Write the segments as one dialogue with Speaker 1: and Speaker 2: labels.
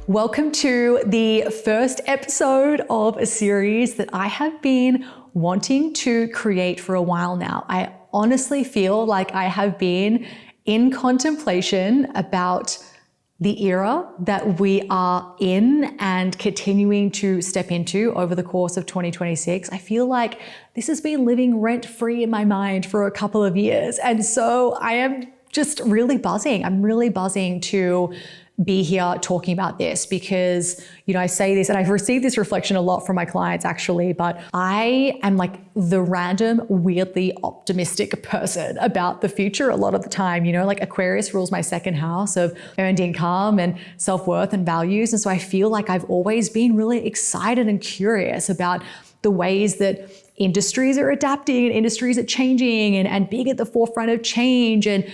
Speaker 1: Welcome to the first episode of a series that I have been wanting to create for a while now. I honestly feel like I have been in contemplation about the era that we are in and continuing to step into over the course of 2026. I feel like this has been living rent-free in my mind for a couple of years. And so I am just really buzzing. I'm really buzzing to be here talking about this because, I say this and I've received this reflection a lot from my clients actually, but I am like the random, weirdly optimistic person about the future a lot of the time. Like Aquarius rules my second house of earned income and self-worth and values. And so I feel like I've always been really excited and curious about the ways that industries are adapting and industries are changing and being at the forefront of change. And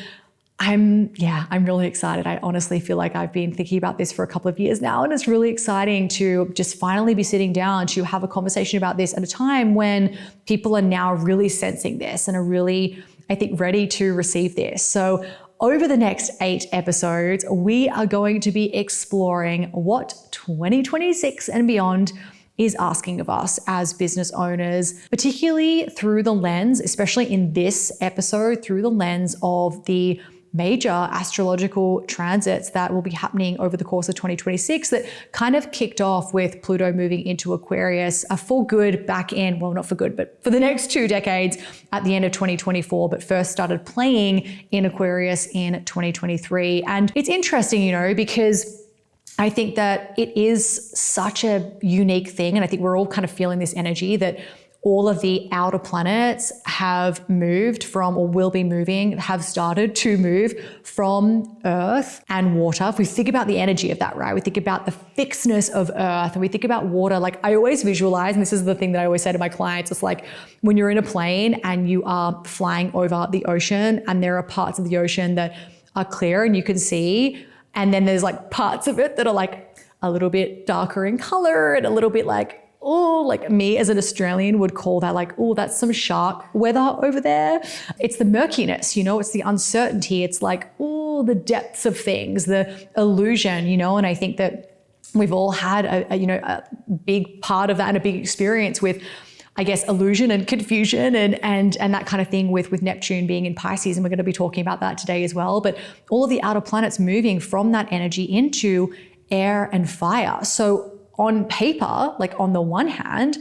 Speaker 1: I'm really excited. I honestly feel like I've been thinking about this for a couple of years now, and it's really exciting to just finally be sitting down to have a conversation about this at a time when people are now really sensing this and are really, I think, ready to receive this. So over the next 8 episodes, we are going to be exploring what 2026 and beyond is asking of us as business owners, particularly through the lens, especially in this episode, through the lens of the major astrological transits that will be happening over the course of 2026 that kind of kicked off with Pluto moving into Aquarius for good back in, well, not for good, but for the next 2 decades at the end of 2024, but first started playing in Aquarius in 2023. And it's interesting, because I think that it is such a unique thing. And I think we're all kind of feeling this energy that all of the outer planets have moved from, or will be moving, have started to move from Earth and water. If we think about the energy of that, right? We think about the fixedness of Earth and we think about water. Like I always visualize, and this is the thing that I always say to my clients, it's like when you're in a plane and you are flying over the ocean and there are parts of the ocean that are clear and you can see, and then there's like parts of it that are like a little bit darker in color and a little bit like, like me as an Australian would call that like, that's some shark weather over there. It's the murkiness, it's the uncertainty. It's like, the depths of things, the illusion, and I think that we've all had a big part of that and a big experience with, I guess, illusion and confusion and that kind of thing with Neptune being in Pisces. And we're going to be talking about that today as well. But all of the outer planets moving from that energy into air and fire. So on paper, like on the one hand,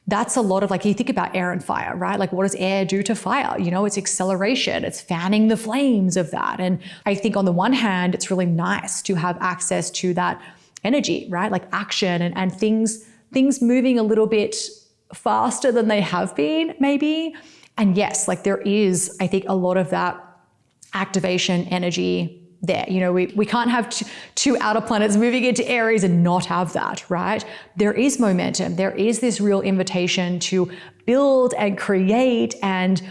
Speaker 1: that's a lot of like, you think about air and fire, right? Like what does air do to fire? It's acceleration, it's fanning the flames of that. And I think on the one hand, it's really nice to have access to that energy, right? Like action and things moving a little bit faster than they have been maybe. And yes, like there is, I think, a lot of that activation energy there. We can't have two outer planets moving into Aries and not have that, right? There is momentum. There is this real invitation to build and create and,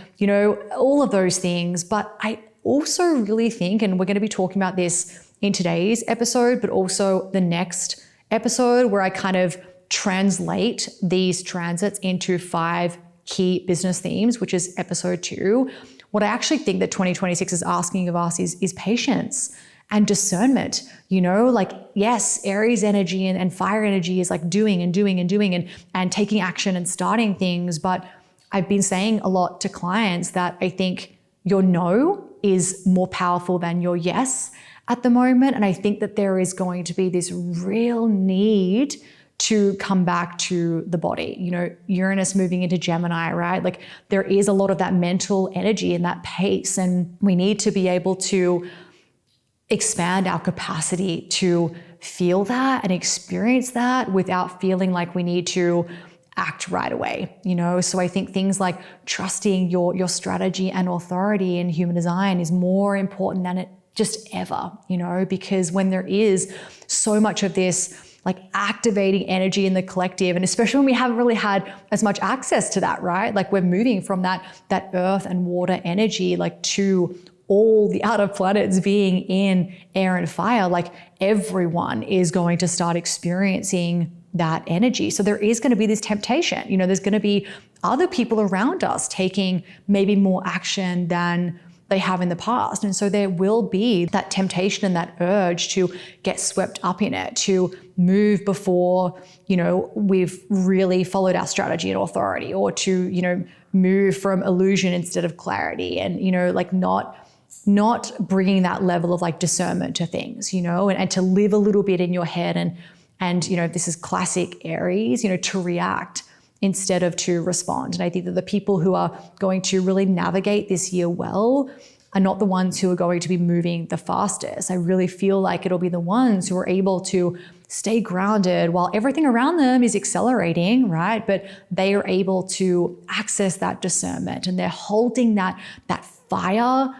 Speaker 1: all of those things. But I also really think, and we're going to be talking about this in today's episode, but also the next episode where I kind of translate these transits into 5 key business themes, which is episode 2. What I actually think that 2026 is asking of us is patience and discernment. Like, yes, Aries energy and fire energy is like doing and taking action and starting things. But I've been saying a lot to clients that I think your no is more powerful than your yes at the moment. And I think that there is going to be this real need to come back to the body. Uranus moving into Gemini, right? Like there is a lot of that mental energy and that pace, and we need to be able to expand our capacity to feel that and experience that without feeling like we need to act right away, So I think things like trusting your strategy and authority in human design is more important than it just ever, because when there is so much of this like activating energy in the collective, and especially when we haven't really had as much access to that, right? Like we're moving from that earth and water energy, like to all the outer planets being in air and fire, like everyone is going to start experiencing that energy. So there is going to be this temptation, there's going to be other people around us taking maybe more action than they have in the past. And so there will be that temptation and that urge to get swept up in it, to move before, we've really followed our strategy and authority, or to, move from illusion instead of clarity, and, not bringing that level of like discernment to things, and to live a little bit in your head and this is classic Aries, to react instead of to respond. And I think that the people who are going to really navigate this year well are not the ones who are going to be moving the fastest. I really feel like it'll be the ones who are able to stay grounded while everything around them is accelerating, right? But they are able to access that discernment, and they're holding that fire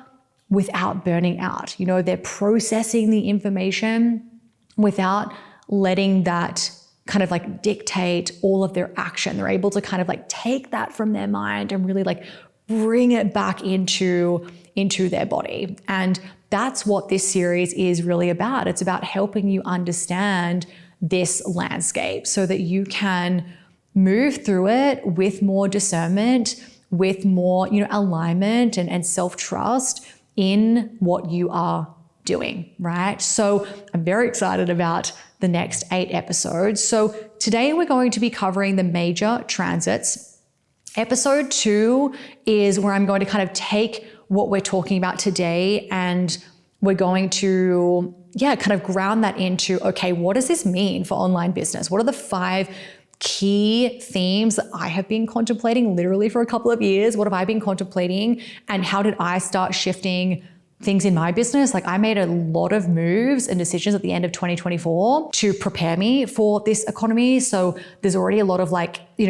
Speaker 1: without burning out. They're processing the information without letting that kind of like dictate all of their action. They're able to kind of like take that from their mind and really like bring it back into their body. And that's what this series is really about. It's about helping you understand this landscape so that you can move through it with more discernment, with more, alignment and self-trust in what you are doing, right? So I'm very excited about the next 8 episodes. So today we're going to be covering the major transits. Episode 2 is where I'm going to kind of take what we're talking about today, and we're going to, kind of ground that into, okay, what does this mean for online business? What are the 5 key themes that I have been contemplating literally for a couple of years? What have I been contemplating, and how did I start shifting things in my business? Like, I made a lot of moves and decisions at the end of 2024 to prepare me for this economy. So there's already a lot of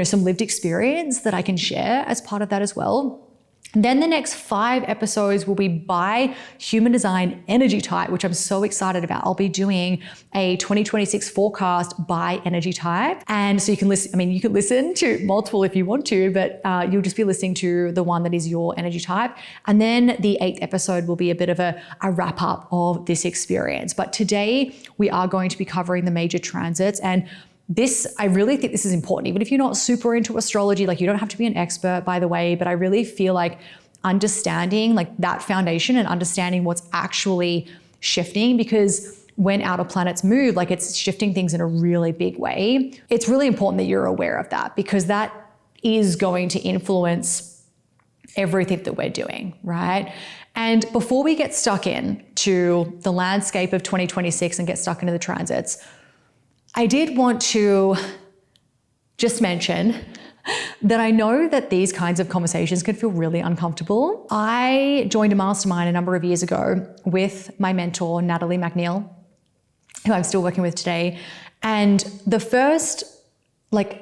Speaker 1: some lived experience that I can share as part of that as well. Then the next 5 episodes will be by human design energy type, which I'm so excited about. I'll be doing a 2026 forecast by energy type. And so you can listen, you can listen to multiple if you want to, but you'll just be listening to the one that is your energy type. And then the 8th episode will be a bit of a wrap up of this experience. But today we are going to be covering the major transits, and I really think this is important. Even if you're not super into astrology, you don't have to be an expert, by the way, but I really feel like understanding that foundation and understanding what's actually shifting, because when outer planets move, it's shifting things in a really big way. It's really important that you're aware of that, because that is going to influence everything that we're doing, right? And before we get stuck into the landscape of 2026 and get stuck into the transits, I did want to just mention that I know that these kinds of conversations can feel really uncomfortable. I joined a mastermind a number of years ago with my mentor, Natalie McNeil, who I'm still working with today. And the first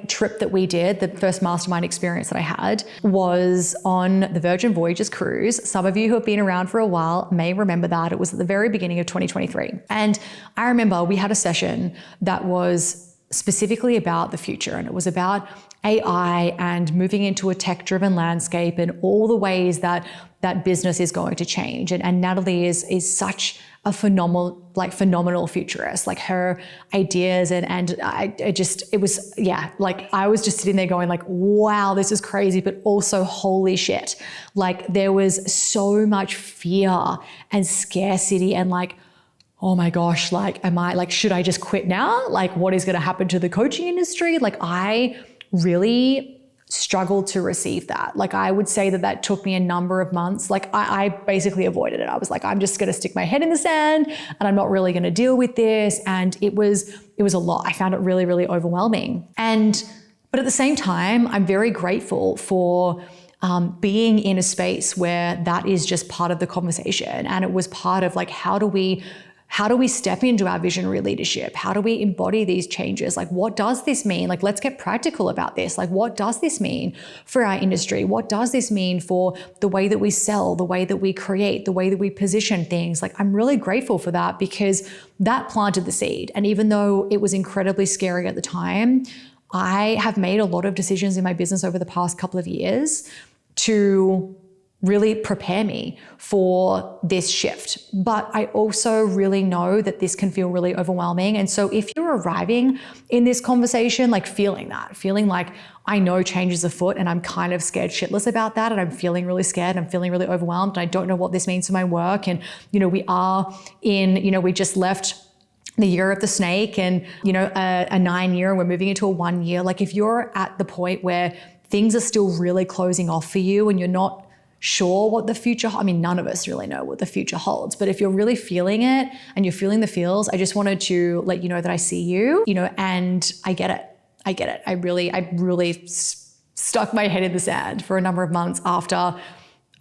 Speaker 1: trip that we did, the first mastermind experience that I had, was on the Virgin Voyages cruise. Some of you who have been around for a while may remember that. It was at the very beginning of 2023. And I remember we had a session that was specifically about the future, and it was about AI and moving into a tech-driven landscape and all the ways that business is going to change. And Natalie is such a phenomenal futurist. Her ideas and I was just sitting there going wow, this is crazy, but also holy shit. There was so much fear and scarcity and oh my gosh, should I just quit now? What is going to happen to the coaching industry? I really struggled to receive that. I would say that took me a number of months. I basically avoided it. I was I'm just going to stick my head in the sand and I'm not really going to deal with this. And it was a lot. I found it really, really overwhelming. But at the same time, I'm very grateful for being in a space where that is just part of the conversation. And it was part of how do we step into our visionary leadership? How do we embody these changes? What does this mean? Let's get practical about this. What does this mean for our industry? What does this mean for the way that we sell, the way that we create, the way that we position things? I'm really grateful for that, because that planted the seed. And even though it was incredibly scary at the time, I have made a lot of decisions in my business over the past couple of years to really prepare me for this shift. But I also really know that this can feel really overwhelming. And so if you're arriving in this conversation, like feeling like I know change is afoot and I'm kind of scared shitless about that, and I'm feeling really scared, and I'm feeling really overwhelmed, and I don't know what this means for my work. And, we are in, we just left the year of the snake, and, a 9 year, and we're moving into a 1 year. Like if you're at the point where things are still really closing off for you and you're not sure what the future, none of us really know what the future holds, but if you're really feeling it and you're feeling the feels, I just wanted to let you know that I see you, and I get it. I really stuck my head in the sand for a number of months after,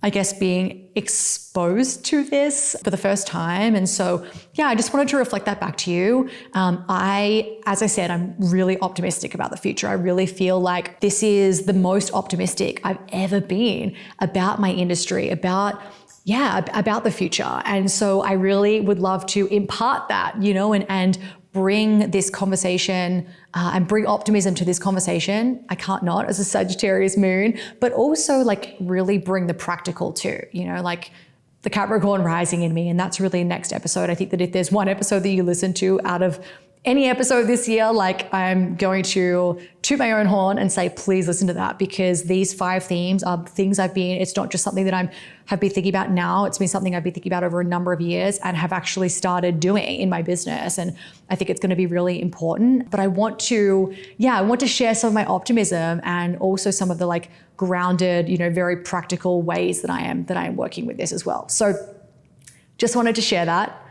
Speaker 1: I guess, being exposed to this for the first time. And so, I just wanted to reflect that back to you. As I said, I'm really optimistic about the future. I really feel like this is the most optimistic I've ever been about my industry, about the future. And so I really would love to impart that, and bring this conversation and bring optimism to this conversation. I can't not, as a Sagittarius moon, but also like really bring the practical too, like the Capricorn rising in me. And that's really next episode. I think that if there's one episode that you listen to out of any episode this year, like I'm going to toot my own horn and say, please listen to that, because these 5 themes are things it's not just something that have been thinking about now. It's been something I've been thinking about over a number of years and have actually started doing in my business. And I think it's going to be really important. But I want to share some of my optimism and also some of the like grounded, very practical ways that I am working with this as well. So just wanted to share that.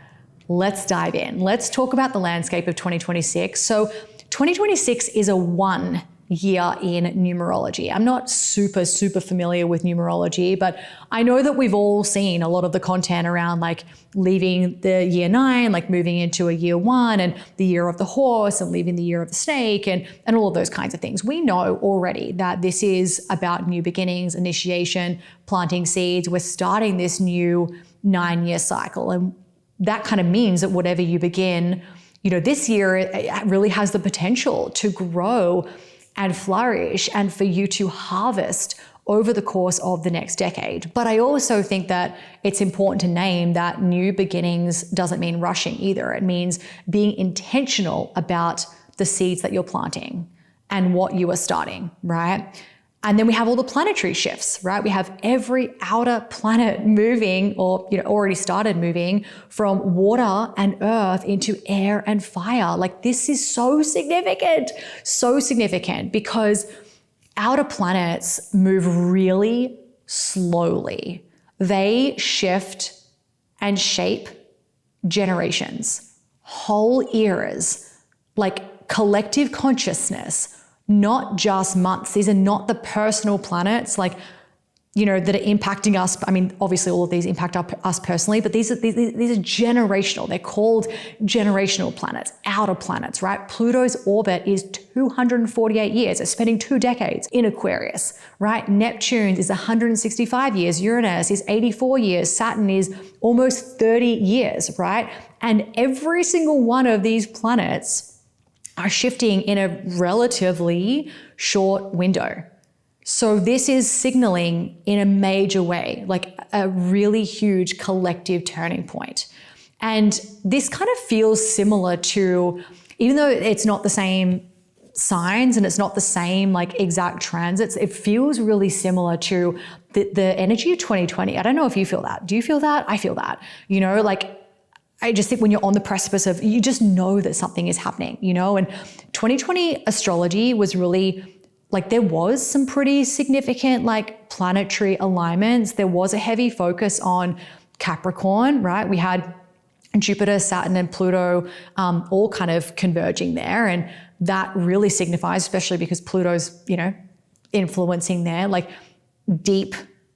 Speaker 1: Let's dive in. Let's talk about the landscape of 2026. So 2026 is a 1 year in numerology. I'm not super familiar with numerology, but I know that we've all seen a lot of the content around like leaving the year 9, like moving into a year 1, and the year of the horse, and leaving the year of the snake, and all of those kinds of things. We know already that this is about new beginnings, initiation, planting seeds. We're starting this new 9-year cycle. And that kind of means that whatever you begin, this year, it really has the potential to grow and flourish and for you to harvest over the course of the next decade. But I also think that it's important to name that new beginnings doesn't mean rushing either. It means being intentional about the seeds that you're planting and what you are starting, right? And then we have all the planetary shifts, right? We have every outer planet moving, or already started moving, from water and earth into air and fire. Like this is so significant because outer planets move really slowly. They shift and shape generations, whole eras, like collective consciousness. Not just months. These are not the personal planets that are impacting us. Obviously all of these impact us personally, but these are generational. They're called generational planets, outer planets, right? Pluto's orbit is 248 years. It's spending 2 decades in Aquarius, right? Neptune's is 165 years. Uranus is 84 years. Saturn is almost 30 years, right? And every single one of these planets are shifting in a relatively short window. So this is signaling in a major way, like a really huge collective turning point. And this kind of feels similar to, even though it's not the same signs and it's not the same like exact transits, it feels really similar to the energy of 2020. I don't know if you feel that. Do you feel that? I feel that. I just think when you're on the precipice of, you just know that something is happening, and 2020 astrology was really like, there was some pretty significant like planetary alignments. There was a heavy focus on Capricorn, right? We had Jupiter, Saturn, and Pluto all kind of converging there. And that really signifies, especially because Pluto's, influencing there, like deep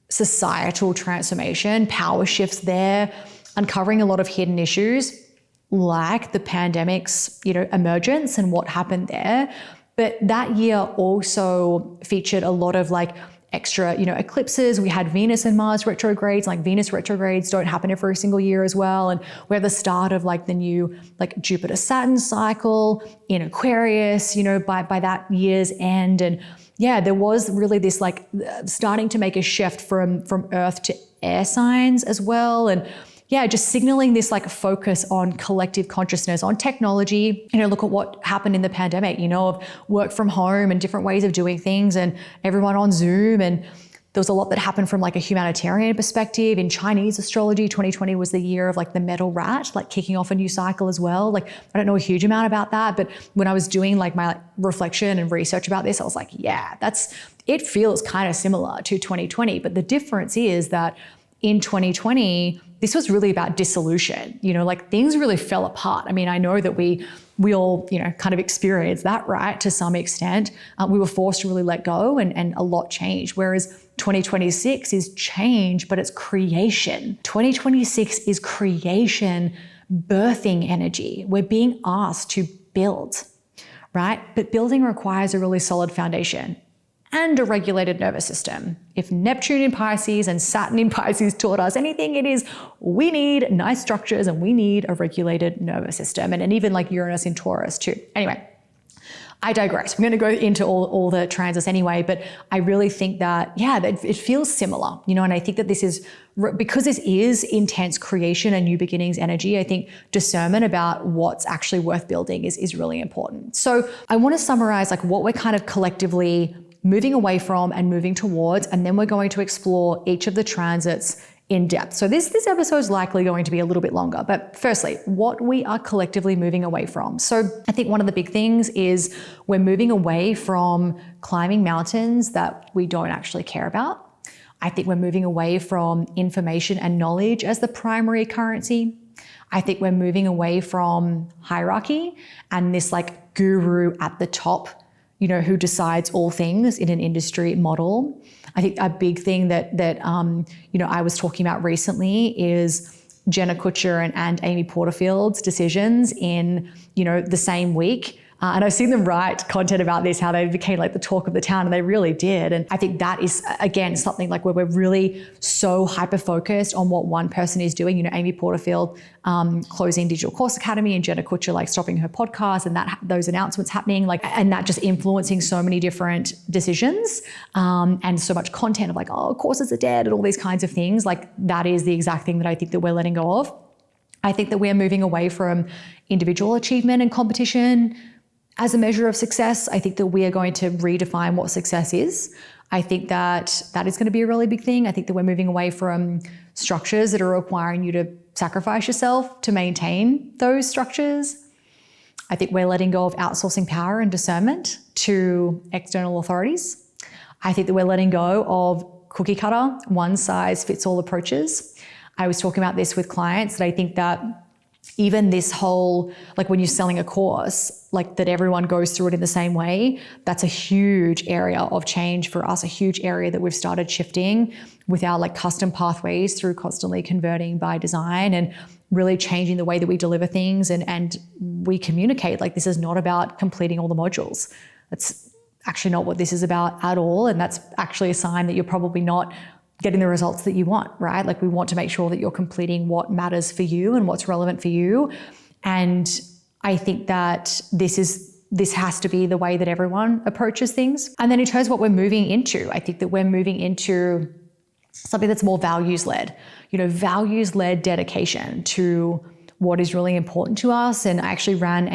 Speaker 1: societal transformation, power shifts there, uncovering a lot of hidden issues like the pandemic's, emergence and what happened there. But that year also featured a lot of like extra, eclipses. We had Venus and Mars retrogrades. Like Venus retrogrades don't happen every single year as well. And we're at the start of like the new like Jupiter Saturn cycle in Aquarius, by that year's end. And, there was really this like starting to make a shift from earth to air signs as well. And just signaling this like focus on collective consciousness, on technology. Look at what happened in the pandemic, of work from home and different ways of doing things and everyone on Zoom. And there was a lot that happened from like a humanitarian perspective. In Chinese astrology, 2020 was the year of like the metal rat, like kicking off a new cycle as well. Like I don't know a huge amount about that, but when I was doing like my reflection and research about this, I was like, it feels kind of similar to 2020. But the difference is that in 2020, this was really about dissolution, like things really fell apart. I mean, I know that we all, kind of experienced that, right? To some extent, we were forced to really let go and a lot changed. Whereas 2026 is change, but it's creation. 2026 is creation, birthing energy. We're being asked to build, right? But building requires a really solid foundation and a regulated nervous system. If Neptune in Pisces and Saturn in Pisces taught us anything, it is we need nice structures and we need a regulated nervous system, and even like Uranus in Taurus too. Anyway, I digress. We're going to go into all the transits anyway, but I really think that, it feels similar, and I think that this is, because this is intense creation and new beginnings energy, I think discernment about what's actually worth building is really important. So I want to summarize like what we're kind of collectively moving away from and moving towards, and then we're going to explore each of the transits in depth. So this episode is likely going to be a little bit longer, but firstly, what we are collectively moving away from. So I think one of the big things is we're moving away from climbing mountains that we don't actually care about. I think we're moving away from information and knowledge as the primary currency. I think we're moving away from hierarchy and this like guru at the top, who decides all things in an industry model. I think a big thing that I was talking about recently is Jenna Kutcher and Amy Porterfield's decisions in, the same week. And I've seen them write content about this, how they became like the talk of the town, and they really did. And I think that is, again, something like where we're really so hyper-focused on what one person is doing. Amy Porterfield closing Digital Course Academy, and Jenna Kutcher like stopping her podcast, and those announcements happening, and that just influencing so many different decisions and so much content of like, oh, courses are dead and all these kinds of things. Like that is the exact thing that I think that we're letting go of. I think that we're moving away from individual achievement and competition as a measure of success. I think that we are going to redefine what success is. I think that is going to be a really big thing. I think that we're moving away from structures that are requiring you to sacrifice yourself to maintain those structures. I think we're letting go of outsourcing power and discernment to external authorities. I think that we're letting go of cookie cutter, one size fits all approaches. I was talking about this with clients that I think that even this whole, like when you're selling a course, like that everyone goes through it in the same way, that's a huge area of change for us, a huge area that we've started shifting with our like custom pathways through constantly converting by design and really changing the way that we deliver things and we communicate. Like this is not about completing all the modules. That's actually not what this is about at all. And that's actually a sign that you're probably not getting the results that you want, right? Like we want to make sure that you're completing what matters for you and what's relevant for you. And I think that this has to be the way that everyone approaches things. And then in terms of what we're moving into, I think that we're moving into something that's more values-led, values-led dedication to what is really important to us. And I actually ran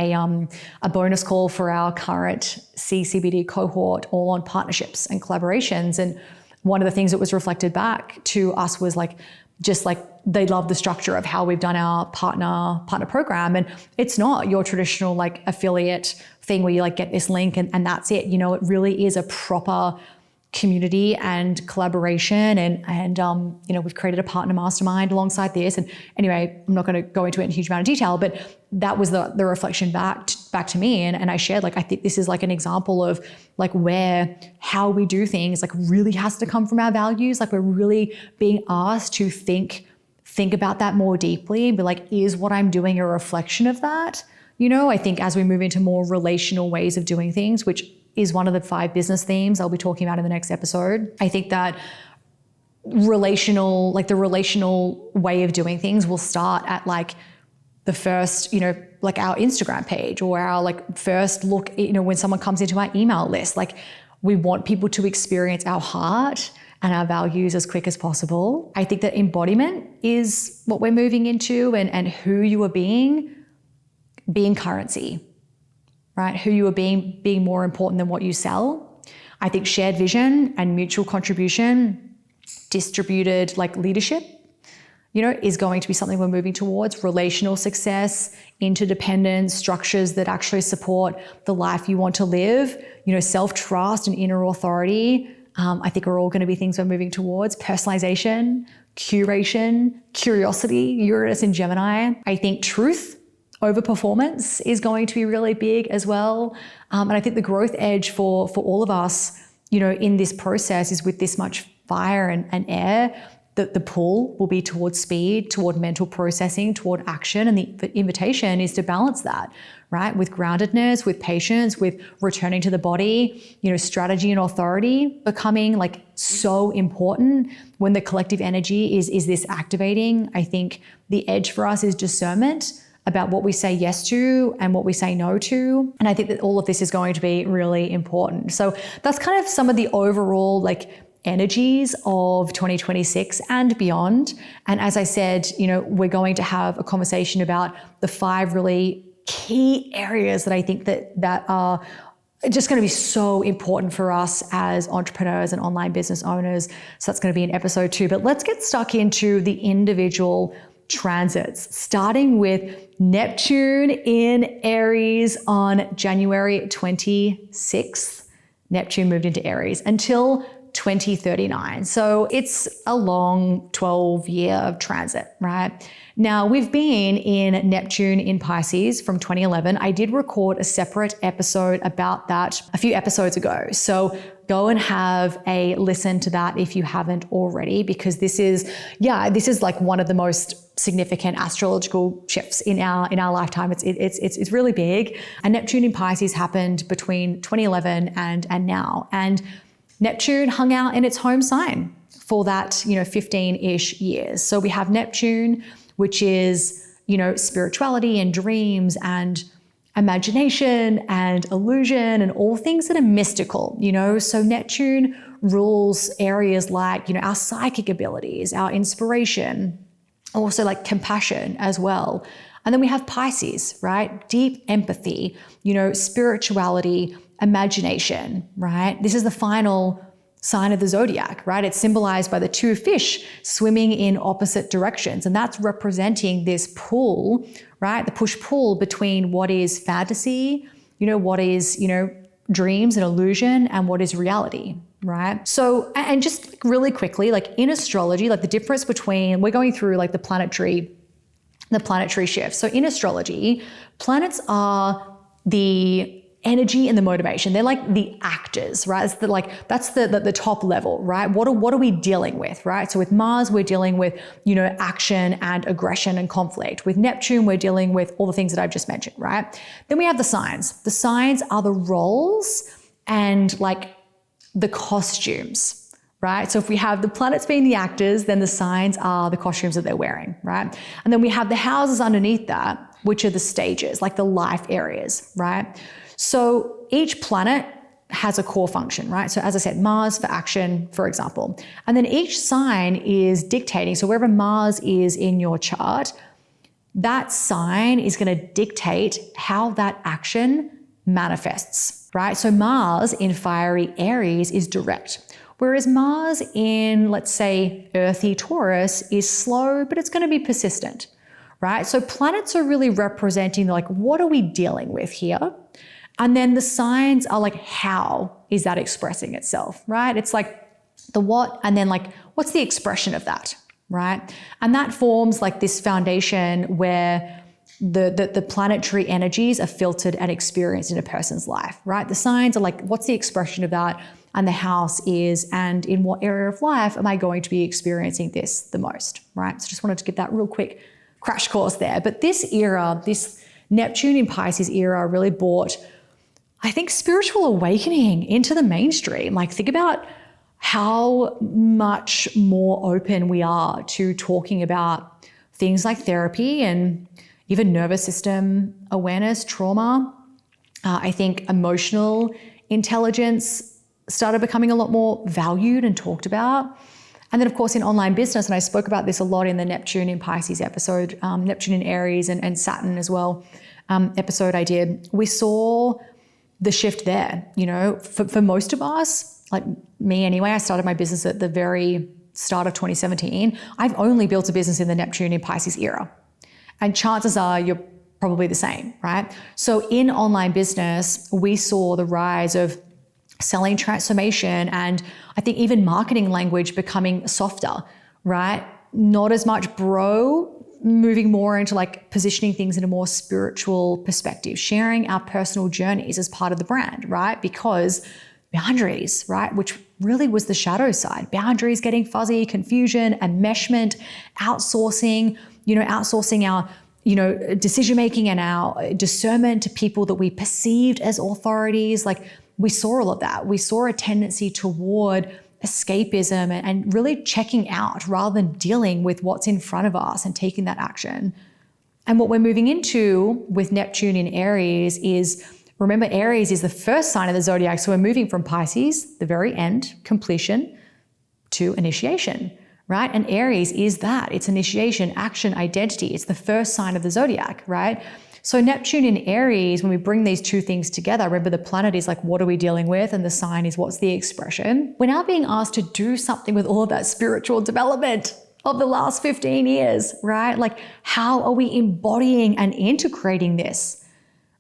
Speaker 1: a bonus call for our current CCBD cohort all on partnerships and collaborations. And one of the things that was reflected back to us was just they love the structure of how we've done our partner program. And it's not your traditional like affiliate thing where you like get this link and that's it. It really is a proper community and collaboration and we've created a partner mastermind alongside this. And anyway, I'm not going to go into it in a huge amount of detail, but that was the reflection back to me. And I shared, I think this is like an example of where how we do things really has to come from our values. We're really being asked to think about that more deeply, but is what I'm doing a reflection of that? I think as we move into more relational ways of doing things, which is one of the 5 business themes I'll be talking about in the next episode. I think that the relational way of doing things will start at the first, our Instagram page or our first look, when someone comes into our email list, We want people to experience our heart and our values as quick as possible. I think that embodiment is what we're moving into, and who you are being currency, right? Who you are being more important than what you sell. I think shared vision and mutual contribution, distributed like leadership, is going to be something we're moving towards. Relational success, interdependence, structures that actually support the life you want to live, self-trust and inner authority, I think are all going to be things we're moving towards. Personalization, curation, curiosity, Uranus and Gemini. I think truth over performance is going to be really big as well. And I think the growth edge for all of us, in this process is with this much fire and air, the pull will be towards speed, toward mental processing, toward action. And the invitation is to balance that, right? With groundedness, with patience, with returning to the body, strategy and authority becoming like so important when the collective energy is this activating. I think the edge for us is discernment about what we say yes to and what we say no to. And I think that all of this is going to be really important. So that's kind of some of the overall energies of 2026 and beyond. And as I said, we're going to have a conversation about the 5 really key areas that I think that are just going to be so important for us as entrepreneurs and online business owners. So that's going to be in episode 2. But let's get stuck into the individual transits, starting with Neptune in Aries on January 26th. Neptune moved into Aries until 2039. So it's a long 12-year transit, right? Now, we've been in Neptune in Pisces from 2011. I did record a separate episode about that a few episodes ago. So go and have a listen to that if you haven't already, because this is like one of the most significant astrological shifts in our lifetime. It's really big. And Neptune in Pisces happened between 2011 and now. And Neptune hung out in its home sign for that, 15-ish years. So we have Neptune, which is, spirituality and dreams and imagination and illusion and all things that are mystical, So Neptune rules areas like, our psychic abilities, our inspiration, also like compassion as well. And then we have Pisces, right? Deep empathy, spirituality, imagination, right? This is the final sign of the zodiac, right? It's symbolized by the 2 fish swimming in opposite directions. And that's representing this pull, right? The push-pull between what is fantasy, what is, dreams and illusion, and what is reality, right? So, and just really quickly, in astrology, the difference between, we're going through the planetary shifts. So in astrology, planets are the energy and the motivation. They're like the actors, right? That's the top level, right? What are we dealing with, right? So with Mars, we're dealing with, action and aggression and conflict. With Neptune, we're dealing with all the things that I've just mentioned, right? Then we have the signs. The signs are the roles and the costumes, right? So if we have the planets being the actors, then the signs are the costumes that they're wearing, right? And then we have the houses underneath that, which are the stages, the life areas, right? So each planet has a core function, right? So as I said, Mars for action, for example. And then each sign is dictating. So wherever Mars is in your chart, that sign is going to dictate how that action manifests, right? So Mars in fiery Aries is direct, whereas Mars in, let's say, earthy Taurus is slow, but it's going to be persistent, right? So planets are really representing what are we dealing with here? And then the signs are how is that expressing itself, right? It's the what, and then what's the expression of that, right? And that forms this foundation where the planetary energies are filtered and experienced in a person's life, right? The signs are what's the expression of that? And the house is, and in what area of life am I going to be experiencing this the most, right? So just wanted to give that real quick crash course there. But this era, this Neptune in Pisces era really brought, I think, spiritual awakening into the mainstream. Think about how much more open we are to talking about things like therapy and even nervous system awareness, trauma. I think emotional intelligence started becoming a lot more valued and talked about. And then, of course, in online business, and I spoke about this a lot in the Neptune in Pisces episode, Neptune in Aries and Saturn as well episode I did, we saw the shift there. You know, for most of us, like me anyway, I started my business at the very start of 2017. I've only built a business in the Neptune in Pisces era. And chances are you're probably the same, right? So in online business, we saw the rise of selling transformation, and I think even marketing language becoming softer, right? Not as much bro, moving more into like positioning things in a more spiritual perspective, sharing our personal journeys as part of the brand, right? Because boundaries, right? Which really was the shadow side. Boundaries getting fuzzy, confusion, enmeshment, outsourcing our decision-making and our discernment to people that we perceived as authorities. Like, we saw all of that. We saw a tendency toward escapism and really checking out rather than dealing with what's in front of us and taking that action. And what we're moving into with Neptune in Aries is, remember, Aries is the first sign of the zodiac. So we're moving from Pisces, the very end, completion, to initiation, right? And Aries is that. It's initiation, action, identity. It's the first sign of the zodiac, right? So Neptune in Aries, when we bring these two things together, remember the planet is like, what are we dealing with? And the sign is, what's the expression? We're now being asked to do something with all of that spiritual development of the last 15 years, right? Like, how are we embodying and integrating this,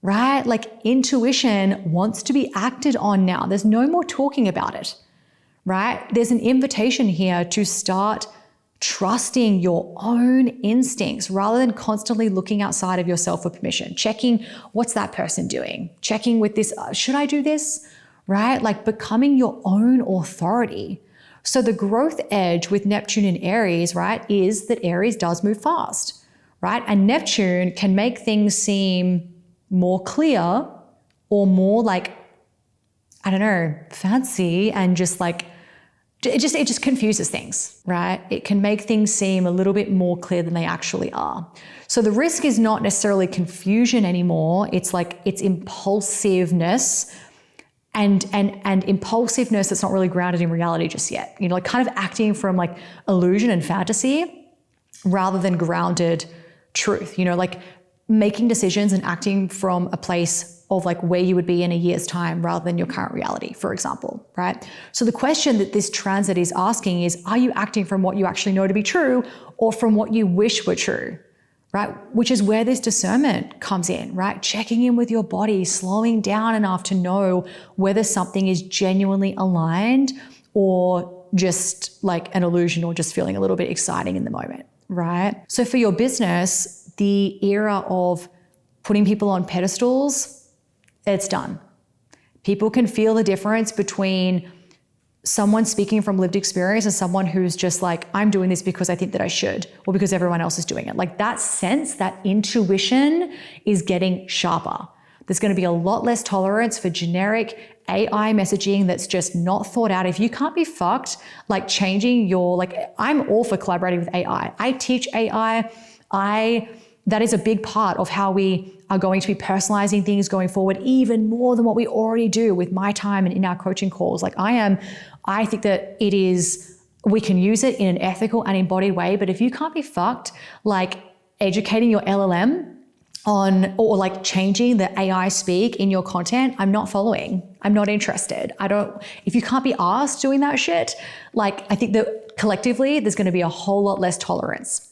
Speaker 1: right? Like, intuition wants to be acted on now. There's no more talking about it, right? There's an invitation here to start trusting your own instincts rather than constantly looking outside of yourself for permission, checking what's that person doing, checking with this, should I do this, right? Like, becoming your own authority. So the growth edge with Neptune in Aries, right, is that Aries does move fast, right? And Neptune can make things seem more clear or more like, I don't know, fancy, and just like, it just confuses things, right? It can make things seem a little bit more clear than they actually are. So the risk is not necessarily confusion anymore. It's like, it's impulsiveness and impulsiveness that's not really grounded in reality just yet. You know, like kind of acting from like illusion and fantasy rather than grounded truth, you know, like making decisions and acting from a place of like where you would be in a year's time rather than your current reality, for example, right? So the question that this transit is asking is, are you acting from what you actually know to be true or from what you wish were true, right? Which is where this discernment comes in, right? Checking in with your body, slowing down enough to know whether something is genuinely aligned or just like an illusion or just feeling a little bit exciting in the moment, right? So for your business, the era of putting people on pedestals, it's done. People can feel the difference between someone speaking from lived experience and someone who's just like, I'm doing this because I think that I should, or because everyone else is doing it. Like, that sense, that intuition is getting sharper. There's going to be a lot less tolerance for generic AI messaging that's just not thought out. If you can't be fucked, like changing your, like, I'm all for collaborating with AI. I teach AI. That is a big part of how we are going to be personalizing things going forward, even more than what we already do with my time and in our coaching calls. Like, I think that we can use it in an ethical and embodied way, but if you can't be fucked, like educating your LLM on, or like changing the AI speak in your content, I'm not following. I'm not interested. If you can't be asked doing that shit, like, I think that collectively, there's going to be a whole lot less tolerance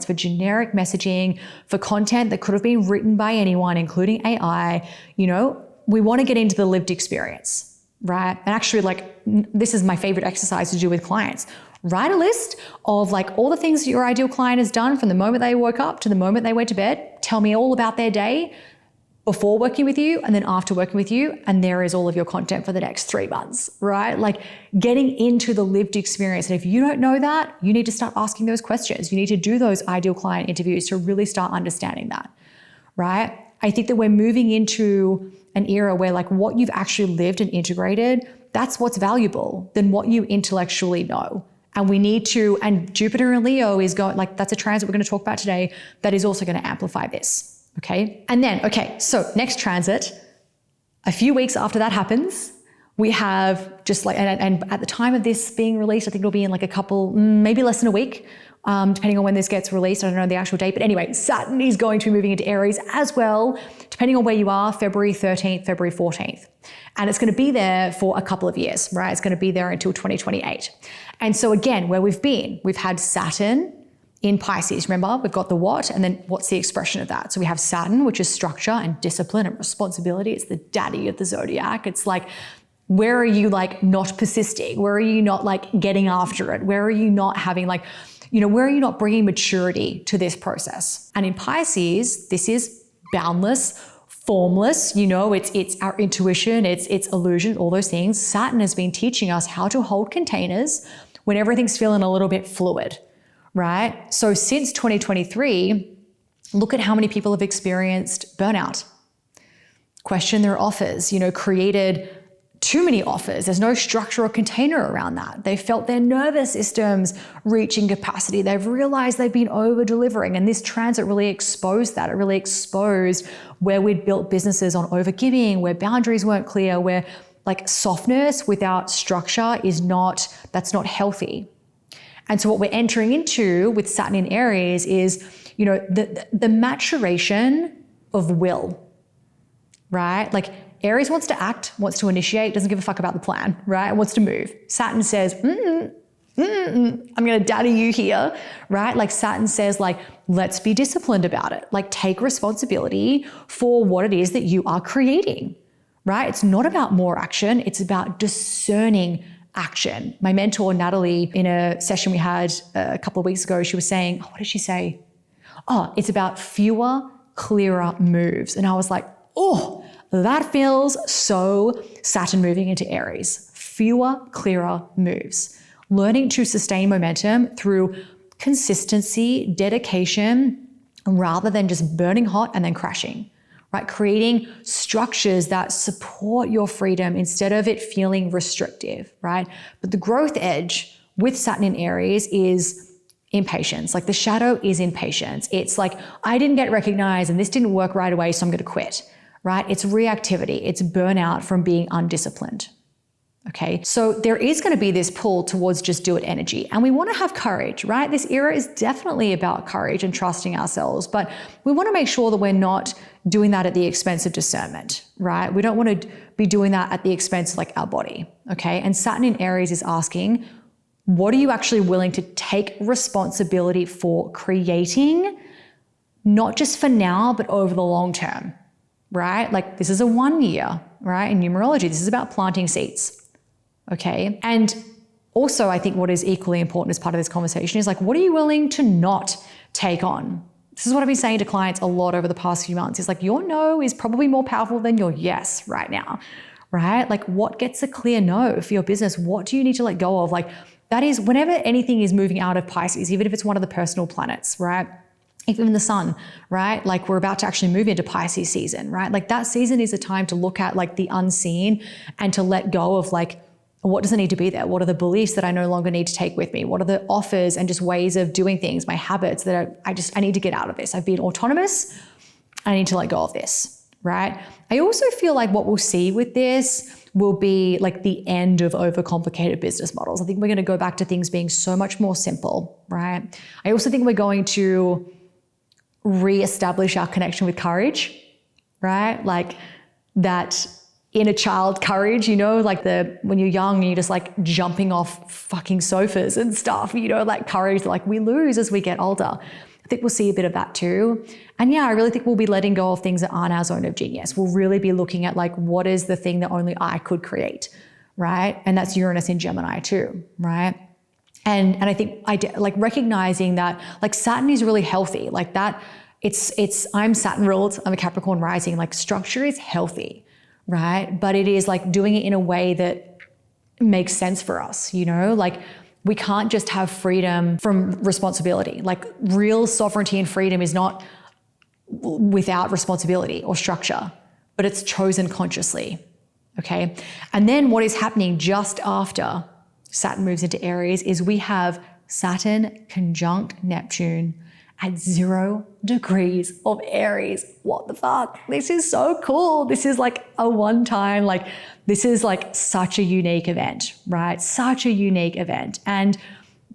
Speaker 1: for generic messaging, for content that could have been written by anyone, including AI. You know, we want to get into the lived experience, right? And actually, like, this is my favorite exercise to do with clients. Write a list of like all the things that your ideal client has done from the moment they woke up to the moment they went to bed. Tell me all about their day before working with you and then after working with you. And there is all of your content for the next 3 months, right? Like, getting into the lived experience. And if you don't know that, you need to start asking those questions. You need to do those ideal client interviews to really start understanding that, right? I think that we're moving into an era where like what you've actually lived and integrated, that's what's valuable than what you intellectually know. And we need to, and Jupiter and Leo is going, like, that's a transit we're going to talk about today that is also going to amplify this, okay? And then, okay, so next transit, a few weeks after that happens, We have just like, and at the time of this being released, I think it'll be in like a couple, maybe less than a week, depending on when this gets released. I don't know the actual date, but anyway, Saturn is going to be moving into Aries as well, depending on where you are, February 13th, February 14th. And it's going to be there for a couple of years, right? It's going to be there until 2028. And so again, where we've had Saturn in Pisces. Remember, we've got the what, and then what's the expression of that? So we have Saturn, which is structure and discipline and responsibility. It's the daddy of the zodiac. It's like, where are you like not persisting? Where are you not like getting after it? Where are you not having like, where are you not bringing maturity to this process? And in Pisces, this is boundless, formless, it's our intuition, it's illusion, all those things. Saturn has been teaching us how to hold containers when everything's feeling a little bit fluid, right? So since 2023, look at how many people have experienced burnout, questioned their offers, created too many offers. There's no structure or container around that. They felt their nervous systems reaching capacity. They've realized they've been over delivering. And this transit really exposed that. It really exposed where we'd built businesses on over giving, where boundaries weren't clear, where like softness without structure that's not healthy. And so what we're entering into with Saturn in Aries is, the maturation of will, right? Like Aries wants to act, wants to initiate, doesn't give a fuck about the plan, right? Wants to move. Saturn says, I'm going to daddy you here, right? Like Saturn says, like, let's be disciplined about it. Like take responsibility for what it is that you are creating, right? It's not about more action. It's about discerning action. My mentor, Natalie, in a session we had a couple of weeks ago, she was saying, what did she say? It's about fewer, clearer moves. And I was like, that feels so Saturn moving into Aries. Fewer, clearer moves. Learning to sustain momentum through consistency, dedication, rather than just burning hot and then crashing, right? Creating structures that support your freedom instead of it feeling restrictive, right? But the growth edge with Saturn in Aries is impatience. Like the shadow is impatience. It's like, I didn't get recognized and this didn't work right away, so I'm going to quit. Right? It's reactivity. It's burnout from being undisciplined. Okay. So there is going to be this pull towards just do it energy. And we want to have courage, right? This era is definitely about courage and trusting ourselves, but we want to make sure that we're not doing that at the expense of discernment, right? We don't want to be doing that at the expense of like our body. Okay. And Saturn in Aries is asking, what are you actually willing to take responsibility for creating, not just for now, but over the long term? Right? Like this is a 1 year, right? In numerology, this is about planting seeds. Okay. And also I think what is equally important as part of this conversation is like, what are you willing to not take on? This is what I've been saying to clients a lot over the past few months. It's like your no is probably more powerful than your yes right now, right? Like what gets a clear no for your business? What do you need to let go of? Like that is whenever anything is moving out of Pisces, even if it's one of the personal planets, right? Even the sun, right? Like we're about to actually move into Pisces season, right? Like that season is a time to look at like the unseen and to let go of like, what doesn't need to be there? What are the beliefs that I no longer need to take with me? What are the offers and just ways of doing things, my habits that I need to get out of this. I've been autonomous. I need to let go of this, right? I also feel like what we'll see with this will be like the end of overcomplicated business models. I think we're going to go back to things being so much more simple, right? I also think we're going to reestablish our connection with courage, right? Like that inner child courage, like when you're young, you're just like jumping off fucking sofas and stuff, like courage, like we lose as we get older. I think we'll see a bit of that too. And yeah, I really think we'll be letting go of things that aren't our zone of genius. We'll really be looking at like, what is the thing that only I could create, right? And that's Uranus in Gemini too, right? And I think like recognizing that like Saturn is really healthy, like that I'm Saturn ruled, I'm a Capricorn rising, like structure is healthy, right? But it is like doing it in a way that makes sense for us, like we can't just have freedom from responsibility. Like real sovereignty and freedom is not without responsibility or structure, but it's chosen consciously, okay? And then what is happening just after Saturn moves into Aries is we have Saturn conjunct Neptune at 0 degrees of Aries. What the fuck? This is so cool. This is like a one-time, like, this is like such a unique event, right? Such a unique event. And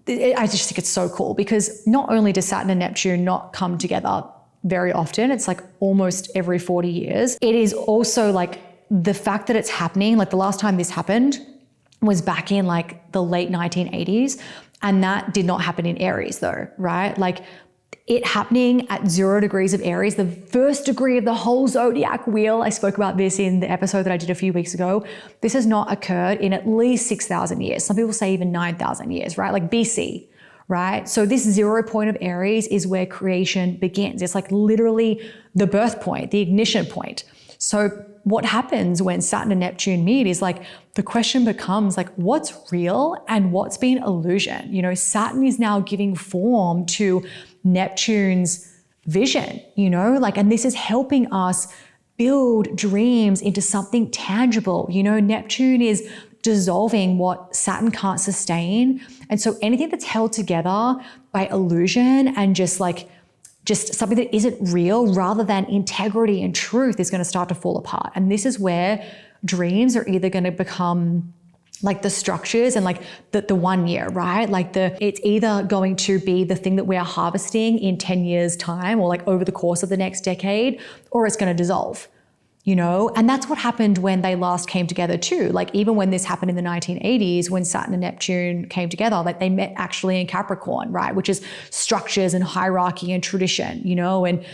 Speaker 1: I just think it's so cool because not only does Saturn and Neptune not come together very often, it's like almost every 40 years. It is also like the fact that it's happening, like the last time this happened was back in like the late 1980s. And that did not happen in Aries though, right? Like it happening at 0 degrees of Aries, the first degree of the whole zodiac wheel. I spoke about this in the episode that I did a few weeks ago. This has not occurred in at least 6,000 years. Some people say even 9,000 years, right? Like BC, right? So this 0 point of Aries is where creation begins. It's like literally the birth point, the ignition point. So what happens when Saturn and Neptune meet is like, the question becomes like, what's real and what's been illusion? You know, Saturn is now giving form to Neptune's vision, you know, like, and this is helping us build dreams into something tangible. You know, Neptune is dissolving what Saturn can't sustain. And so anything that's held together by illusion and just something that isn't real rather than integrity and truth is going to start to fall apart. And this is where dreams are either going to become like the structures and like the 1 year, right? Like it's either going to be the thing that we're harvesting in 10 years time or like over the course of the next decade, or it's going to dissolve. You know, and that's what happened when they last came together too. Like even when this happened in the 1980s, when Saturn and Neptune came together, like they met actually in Capricorn, right? Which is structures and hierarchy and tradition, you know, and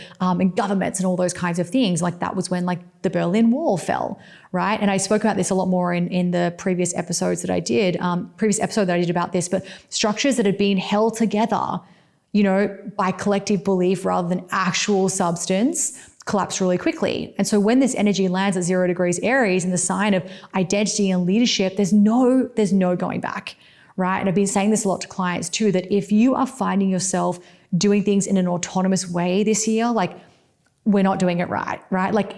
Speaker 1: governments and all those kinds of things. Like that was when like the Berlin Wall fell, right? And I spoke about this a lot more in the previous episodes that I did, about this, but structures that had been held together, you know, by collective belief rather than actual substance collapse really quickly. And so when this energy lands at 0 degrees Aries in the sign of identity and leadership, there's no going back, right? And I've been saying this a lot to clients too, that if you are finding yourself doing things in an autonomous way this year, like we're not doing it right? Like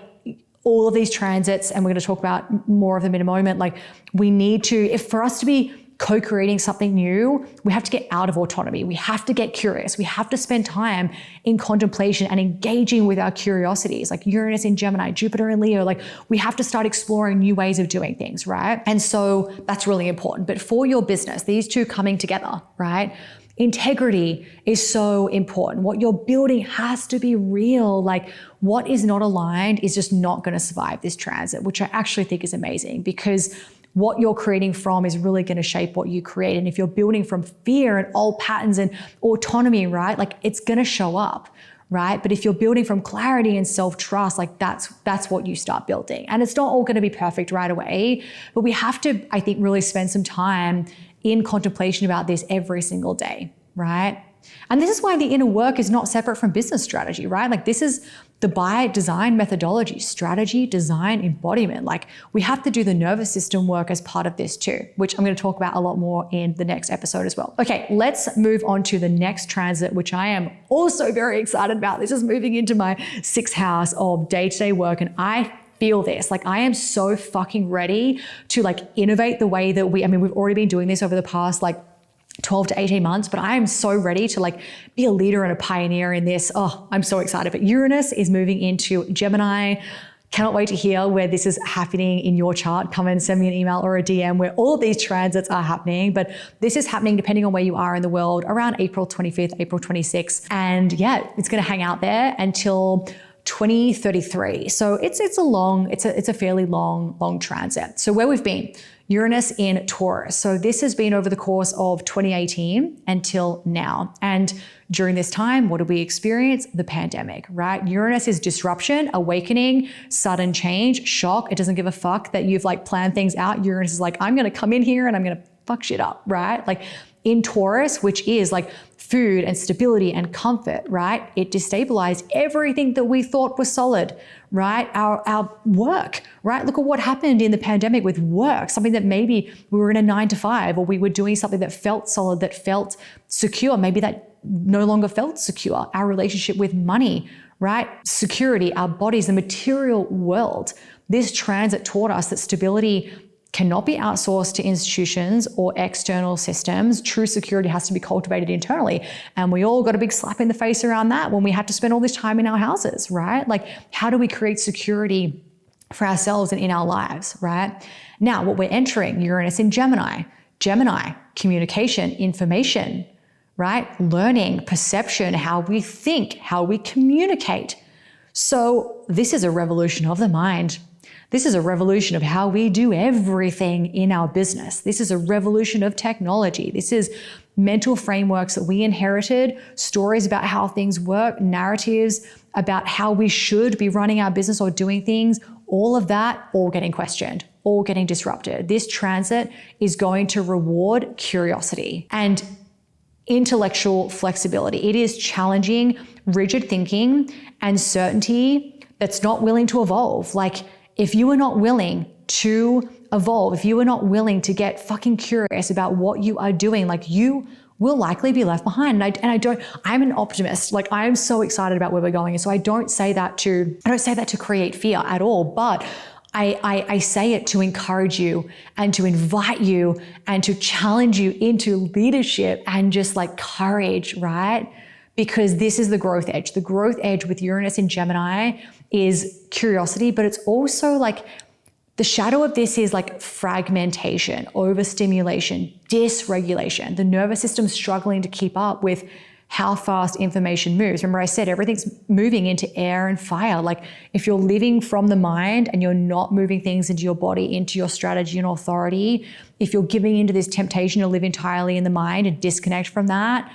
Speaker 1: all of these transits, and we're going to talk about more of them in a moment, like we need to, if for us to be co-creating something new, we have to get out of autonomy. We have to get curious. We have to spend time in contemplation and engaging with our curiosities, like Uranus in Gemini, Jupiter in Leo. Like we have to start exploring new ways of doing things, right? And so that's really important. But for your business, these two coming together, right? Integrity is so important. What you're building has to be real. Like what is not aligned is just not going to survive this transit, which I actually think is amazing because what you're creating from is really going to shape what you create. And if you're building from fear and old patterns and autonomy, right, like it's going to show up, right? But if you're building from clarity and self-trust, like that's what you start building. And it's not all going to be perfect right away, but we have to, I think, really spend some time in contemplation about this every single day, right? And this is why the inner work is not separate from business strategy, right? Like this is the by design methodology, strategy, design, embodiment. Like we have to do the nervous system work as part of this too, which I'm going to talk about a lot more in the next episode as well. Okay, let's move on to the next transit, which I am also very excited about. This is moving into my 6th house of day-to-day work. And I feel this, like I am so fucking ready to like innovate the way that we've already been doing this over the past like 12 to 18 months, but I am so ready to like be a leader and a pioneer in this. Oh, I'm so excited. But Uranus is moving into Gemini. Cannot wait to hear where this is happening in your chart. Come and send me an email or a DM where all of these transits are happening. But this is happening depending on where you are in the world around April 25th, April 26th. And yeah, it's going to hang out there until 2033. So it's a fairly long transit. So where we've been, Uranus in Taurus. So this has been over the course of 2018 until now. And during this time, what did we experience? The pandemic, right? Uranus is disruption, awakening, sudden change, shock. It doesn't give a fuck that you've like planned things out. Uranus is like, I'm going to come in here and I'm going to fuck shit up, right? Like in Taurus, which is like food and stability and comfort, right? It destabilized everything that we thought was solid, right? Our work, right? Look at what happened in the pandemic with work, something that maybe we were in a 9 to 5 or we were doing something that felt solid, that felt secure. Maybe that no longer felt secure. Our relationship with money, right? Security, our bodies, the material world. This transit taught us that stability cannot be outsourced to institutions or external systems. True security has to be cultivated internally. And we all got a big slap in the face around that when we had to spend all this time in our houses, right? Like, how do we create security for ourselves and in our lives, right? Now, what we're entering, Uranus in Gemini. Gemini, communication, information, right? Learning, perception, how we think, how we communicate. So this is a revolution of the mind. This is a revolution of how we do everything in our business. This is a revolution of technology. This is mental frameworks that we inherited, stories about how things work, narratives about how we should be running our business or doing things, all of that, all getting questioned, all getting disrupted. This transit is going to reward curiosity and intellectual flexibility. It is challenging rigid thinking and certainty that's not willing to evolve. Like, if you are not willing to evolve, if you are not willing to get fucking curious about what you are doing, like, you will likely be left behind. I'm an optimist. Like, I am so excited about where we're going. And so I don't say that to create fear at all, but I say it to encourage you and to invite you and to challenge you into leadership and just like courage, right? Because this is the growth edge. The growth edge with Uranus in Gemini is curiosity, but it's also like the shadow of this is like fragmentation, overstimulation, dysregulation. The nervous system struggling to keep up with how fast information moves. Remember, I said everything's moving into air and fire. Like, if you're living from the mind and you're not moving things into your body, into your strategy and authority, if you're giving into this temptation to live entirely in the mind and disconnect from that,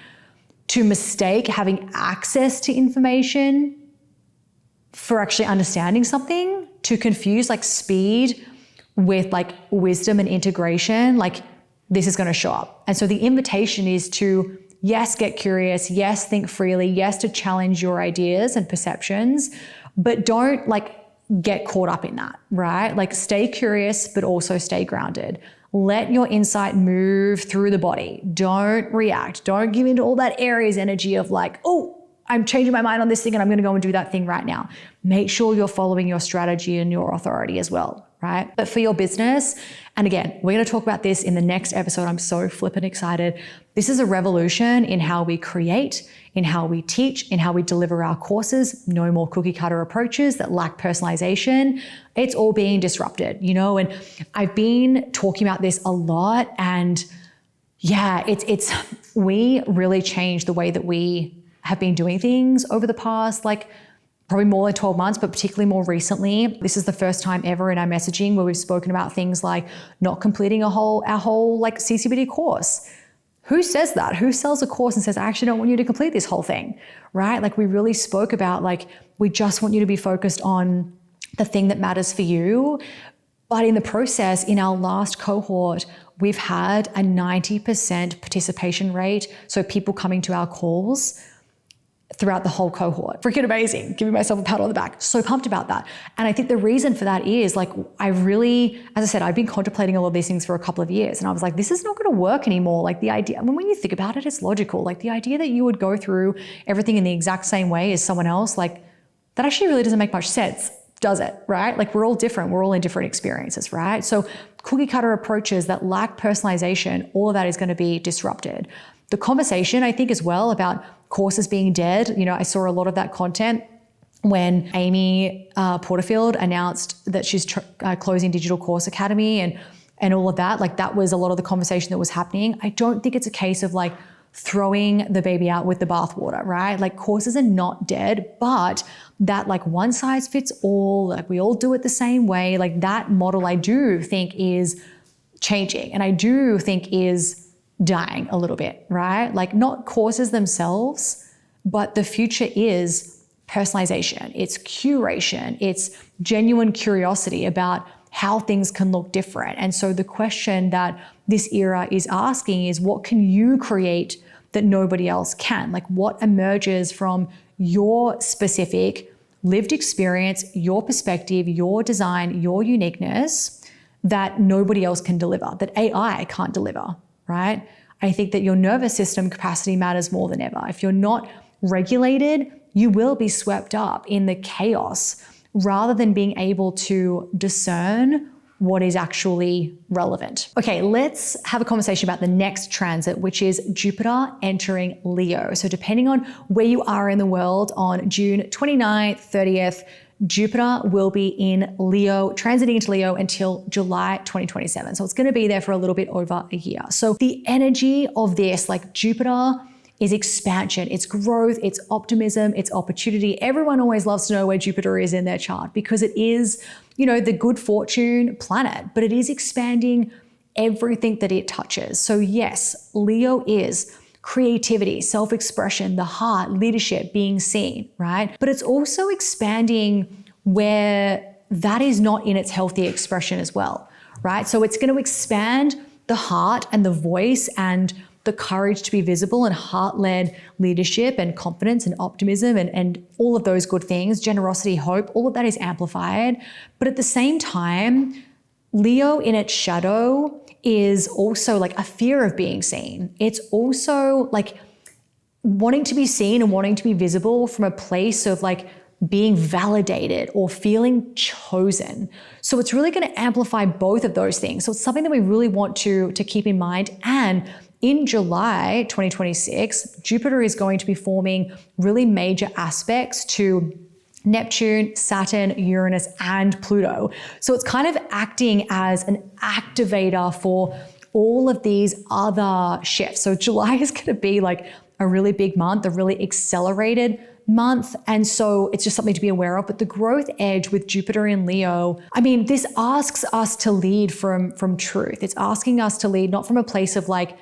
Speaker 1: to mistake having access to information for actually understanding something, to confuse like speed with like wisdom and integration, like, this is going to show up. And so the invitation is to, yes, get curious, yes, think freely, yes, to challenge your ideas and perceptions, but don't like get caught up in that, right? Like, stay curious, but also stay grounded. Let your insight move through the body. Don't react. Don't give into all that Aries energy of like, oh, I'm changing my mind on this thing and I'm going to go and do that thing right now. Make sure you're following your strategy and your authority as well, right? But for your business, and again, we're going to talk about this in the next episode. I'm so flippin' excited. This is a revolution in how we create, in how we teach, in how we deliver our courses. No more cookie cutter approaches that lack personalization. It's all being disrupted, you know, and I've been talking about this a lot, and yeah, we really changed the way that we have been doing things over the past, like, probably more than 12 months, but particularly more recently. This is the first time ever in our messaging where we've spoken about things like not completing our whole like CCBD course. Who says that? Who sells a course and says, I actually don't want you to complete this whole thing, right? Like, we really spoke about like, we just want you to be focused on the thing that matters for you. But in the process, in our last cohort, we've had a 90% participation rate. So people coming to our calls throughout the whole cohort. Freaking amazing. Giving myself a pat on the back. So pumped about that. And I think the reason for that is like, I really, as I said, I've been contemplating all of these things for a couple of years. And I was like, this is not going to work anymore. Like, the idea, I mean, when you think about it, it's logical. Like, the idea that you would go through everything in the exact same way as someone else, like, that actually really doesn't make much sense, does it? Right? Like, we're all different. We're all in different experiences, right? So cookie cutter approaches that lack personalization, all of that is going to be disrupted. The conversation, I think, as well about courses being dead. You know, I saw a lot of that content when Amy Porterfield announced that she's closing Digital Course Academy and all of that. Like, that was a lot of the conversation that was happening. I don't think it's a case of like throwing the baby out with the bathwater, right? Like, courses are not dead, but that like one size fits all, like we all do it the same way, like that model I do think is changing, and I do think is dying a little bit, right? Like, not courses themselves, but the future is personalization, it's curation, it's genuine curiosity about how things can look different. And so the question that this era is asking is, what can you create that nobody else can? Like, what emerges from your specific lived experience, your perspective, your design, your uniqueness that nobody else can deliver, that AI can't deliver? Right? I think that your nervous system capacity matters more than ever. If you're not regulated, you will be swept up in the chaos rather than being able to discern what is actually relevant. Okay, let's have a conversation about the next transit, which is Jupiter entering Leo. So depending on where you are in the world, on June 29th, 30th, Jupiter will be in Leo, transiting into Leo until July 2027. So it's going to be there for a little bit over a year. So the energy of this, like Jupiter, is expansion, it's growth, it's optimism, it's opportunity. Everyone always loves to know where Jupiter is in their chart because it is, the good fortune planet, but it is expanding everything that it touches. So yes, Leo is creativity, self-expression, the heart, leadership, being seen, right? But it's also expanding where that is not in its healthy expression as well, right? So it's going to expand the heart and the voice and the courage to be visible and heart-led leadership and confidence and optimism and all of those good things, generosity, hope, all of that is amplified. But at the same time, Leo in its shadow is also like a fear of being seen. It's also like wanting to be seen and wanting to be visible from a place of like being validated or feeling chosen. So it's really going to amplify both of those things. So it's something that we really want to keep in mind. And in July 2026, Jupiter is going to be forming really major aspects to Neptune, Saturn, Uranus, and Pluto. So it's kind of acting as an activator for all of these other shifts. So July is going to be like a really big month, a really accelerated month. And so it's just something to be aware of. But the growth edge with Jupiter in Leo, this asks us to lead from truth. It's asking us to lead not from a place of like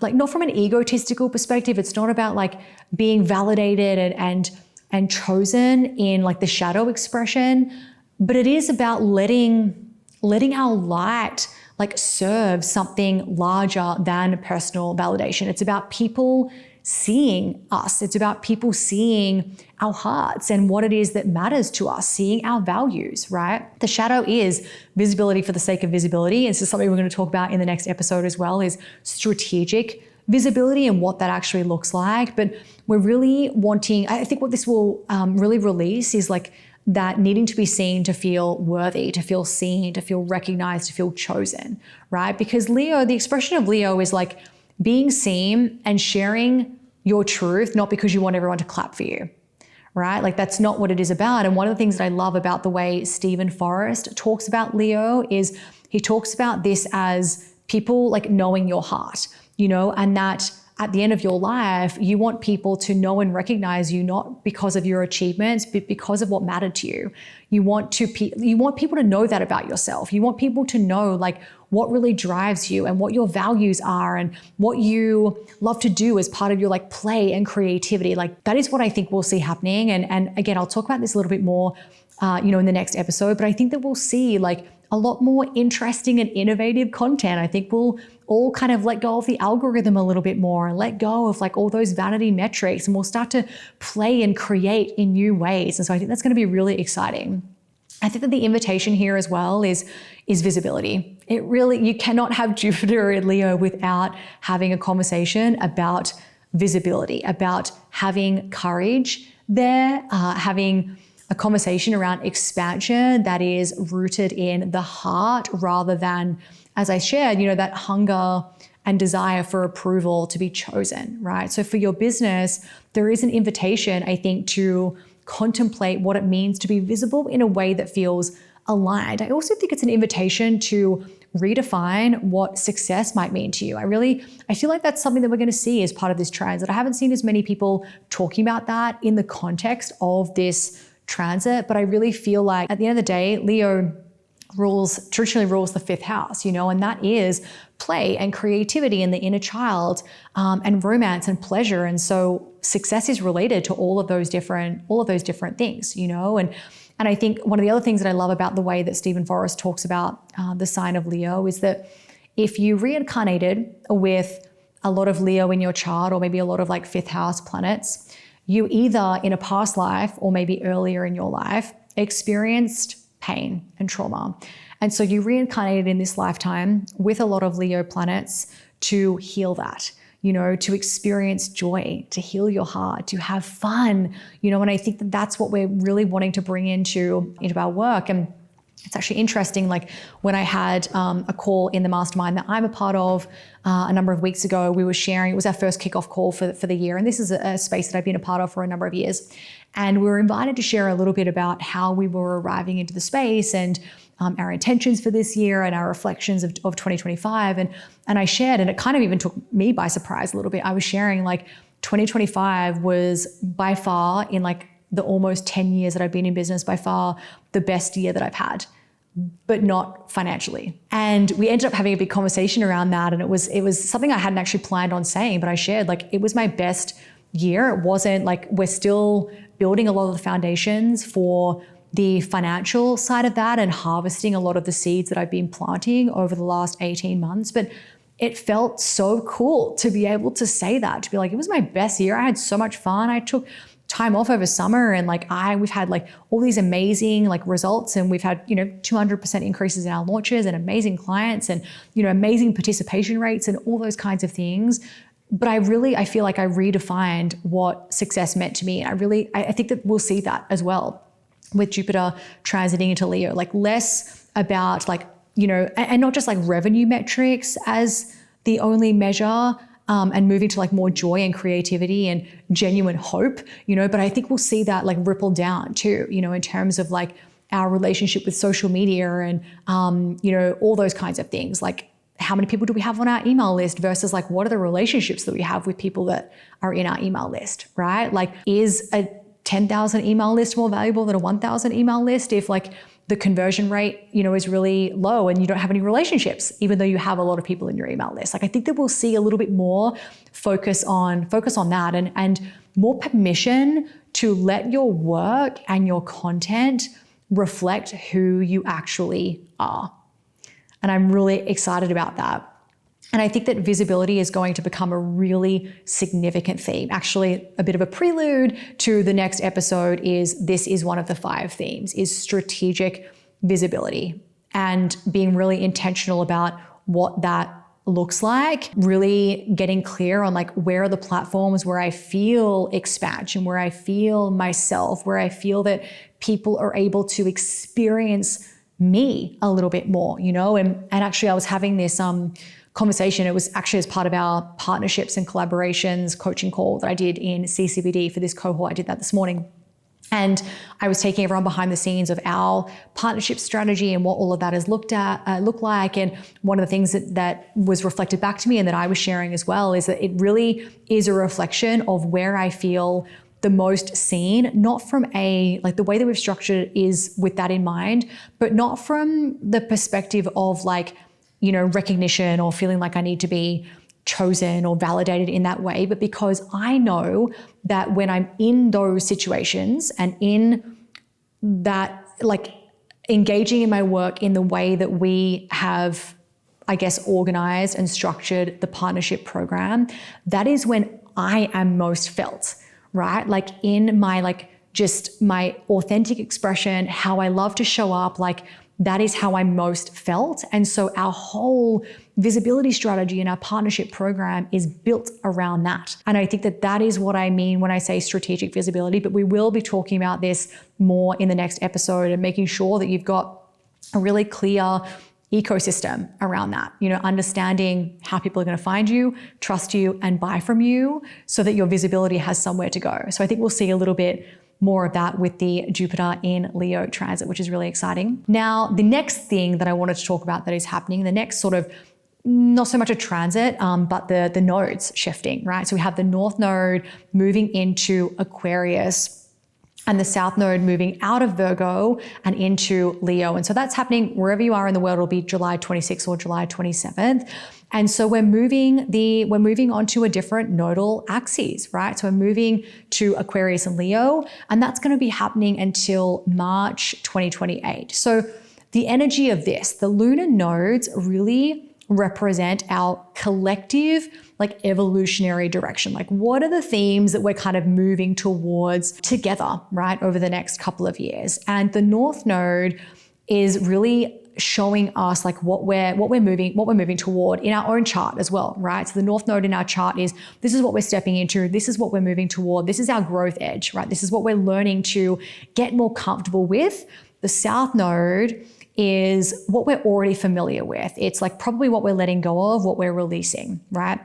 Speaker 1: not from an egotistical perspective. It's not about like being validated and chosen in like the shadow expression, but it is about letting our light like serve something larger than personal validation. It's about people seeing us. It's about people seeing our hearts and what it is that matters to us, seeing our values, right? The shadow is visibility for the sake of visibility. This is something we're going to talk about in the next episode as well, is strategic visibility and what that actually looks like. But we're really wanting, I think what this will really release is like that needing to be seen to feel worthy, to feel seen, to feel recognized, to feel chosen, right? Because Leo, the expression of Leo is like being seen and sharing your truth, not because you want everyone to clap for you, right? Like that's not what it is about. And one of the things that I love about the way Stephen Forrest talks about Leo is he talks about this as people like knowing your heart, and that at the end of your life, you want people to know and recognize you, not because of your achievements, but because of what mattered to you. You want people to know that about yourself. You want people to know like what really drives you and what your values are and what you love to do as part of your like play and creativity. Like that is what I think we'll see happening. And again, I'll talk about this a little bit more, in the next episode, but I think that we'll see like a lot more interesting and innovative content. I think we'll all kind of let go of the algorithm a little bit more and let go of like all those vanity metrics, and we'll start to play and create in new ways. And so I think that's going to be really exciting. I think that the invitation here as well is visibility. You cannot have Jupiter in Leo without having a conversation about visibility, about having courage there, having a conversation around expansion that is rooted in the heart rather than, as I shared, that hunger and desire for approval to be chosen, right? So for your business, there is an invitation, I think, to contemplate what it means to be visible in a way that feels aligned. I also think it's an invitation to redefine what success might mean to you. I feel like that's something that we're going to see as part of this transit. I haven't seen as many people talking about that in the context of this transit, but I really feel like at the end of the day, Leo traditionally rules the fifth house, and that is play and creativity and the inner child, and romance and pleasure. And so success is related to all of those different things, and I think one of the other things that I love about the way that Stephen Forrest talks about the sign of Leo is that if you reincarnated with a lot of Leo in your chart, or maybe a lot of like fifth house planets, you either in a past life or maybe earlier in your life experienced pain and trauma. And so you reincarnated in this lifetime with a lot of Leo planets to heal that, to experience joy, to heal your heart, to have fun, and I think that that's what we're really wanting to bring into our work. And It's actually interesting, like when I had a call in the mastermind that I'm a part of a number of weeks ago, we were sharing, it was our first kickoff call for the year. And this is a space that I've been a part of for a number of years. And we were invited to share a little bit about how we were arriving into the space and our intentions for this year and our reflections of 2025. And I shared, and it kind of even took me by surprise a little bit. I was sharing like 2025 was by far, in like the almost 10 years that I've been in business, by far the best year that I've had, but not financially. And we ended up having a big conversation around that. And it was something I hadn't actually planned on saying, but I shared like it was my best year. It wasn't like, we're still building a lot of the foundations for the financial side of that and harvesting a lot of the seeds that I've been planting over the last 18 months. But it felt so cool to be able to say that, to be like, it was my best year. I had so much fun. I took time off over summer, and like we've had like all these amazing like results, and we've had 200% increases in our launches and amazing clients and amazing participation rates and all those kinds of things. But I feel like I redefined what success meant to me. I think that we'll see that as well with Jupiter transiting into Leo, like less about like, and not just like revenue metrics as the only measure, and moving to like more joy and creativity and genuine hope, but I think we'll see that like ripple down too, in terms of like our relationship with social media and, all those kinds of things. Like, how many people do we have on our email list versus like, what are the relationships that we have with people that are in our email list, right? Like, is a 10,000 email list more valuable than a 1,000 email list if like the conversion rate, is really low and you don't have any relationships, even though you have a lot of people in your email list? Like, I think that we'll see a little bit more focus on that and more permission to let your work and your content reflect who you actually are. And I'm really excited about that. And I think that visibility is going to become a really significant theme. Actually, a bit of a prelude to the next episode this is one of the 5 themes, is strategic visibility, and being really intentional about what that looks like, really getting clear on like, where are the platforms where I feel expansion, where I feel myself, where I feel that people are able to experience me a little bit more, and actually I was having this conversation. It was actually as part of our partnerships and collaborations coaching call that I did in CCBD for this cohort. I did that this morning. And I was taking everyone behind the scenes of our partnership strategy and what all of that has looked like. And one of the things that was reflected back to me and that I was sharing as well is that it really is a reflection of where I feel the most seen, not from like the way that we've structured it is with that in mind, but not from the perspective of like, recognition or feeling like I need to be chosen or validated in that way, but because I know that when I'm in those situations and in that, like engaging in my work in the way that we have, I guess, organized and structured the partnership program, that is when I am most felt, right? Like in my, like just my authentic expression, how I love to show up, like that is how I'm most felt. And so our whole visibility strategy and our partnership program is built around that. And I think that that is what I mean when I say strategic visibility, but we will be talking about this more in the next episode and making sure that you've got a really clear ecosystem around that, understanding how people are going to find you, trust you, and buy from you so that your visibility has somewhere to go. So I think we'll see a little bit more of that with the Jupiter in Leo transit, which is really exciting. Now, the next thing that I wanted to talk about that is happening, the next sort of, not so much a transit, but the nodes shifting, right? So we have the North Node moving into Aquarius and the South Node moving out of Virgo and into Leo. And so that's happening wherever you are in the world. It'll be July 26th or July 27th. And so we're moving on to a different nodal axes, right? So we're moving to Aquarius and Leo, and that's going to be happening until March 2028. So the energy of this, the lunar nodes really represent our collective, like evolutionary direction. Like what are the themes that we're kind of moving towards together, right, over the next couple of years? And the North Node is really showing us like what we're moving toward in our own chart as well, right? So the North Node in our chart is, this is what we're stepping into, this is what we're moving toward, this is our growth edge, right? This is what we're learning to get more comfortable with. The South Node is what we're already familiar with. It's like probably what we're letting go of, what we're releasing, right?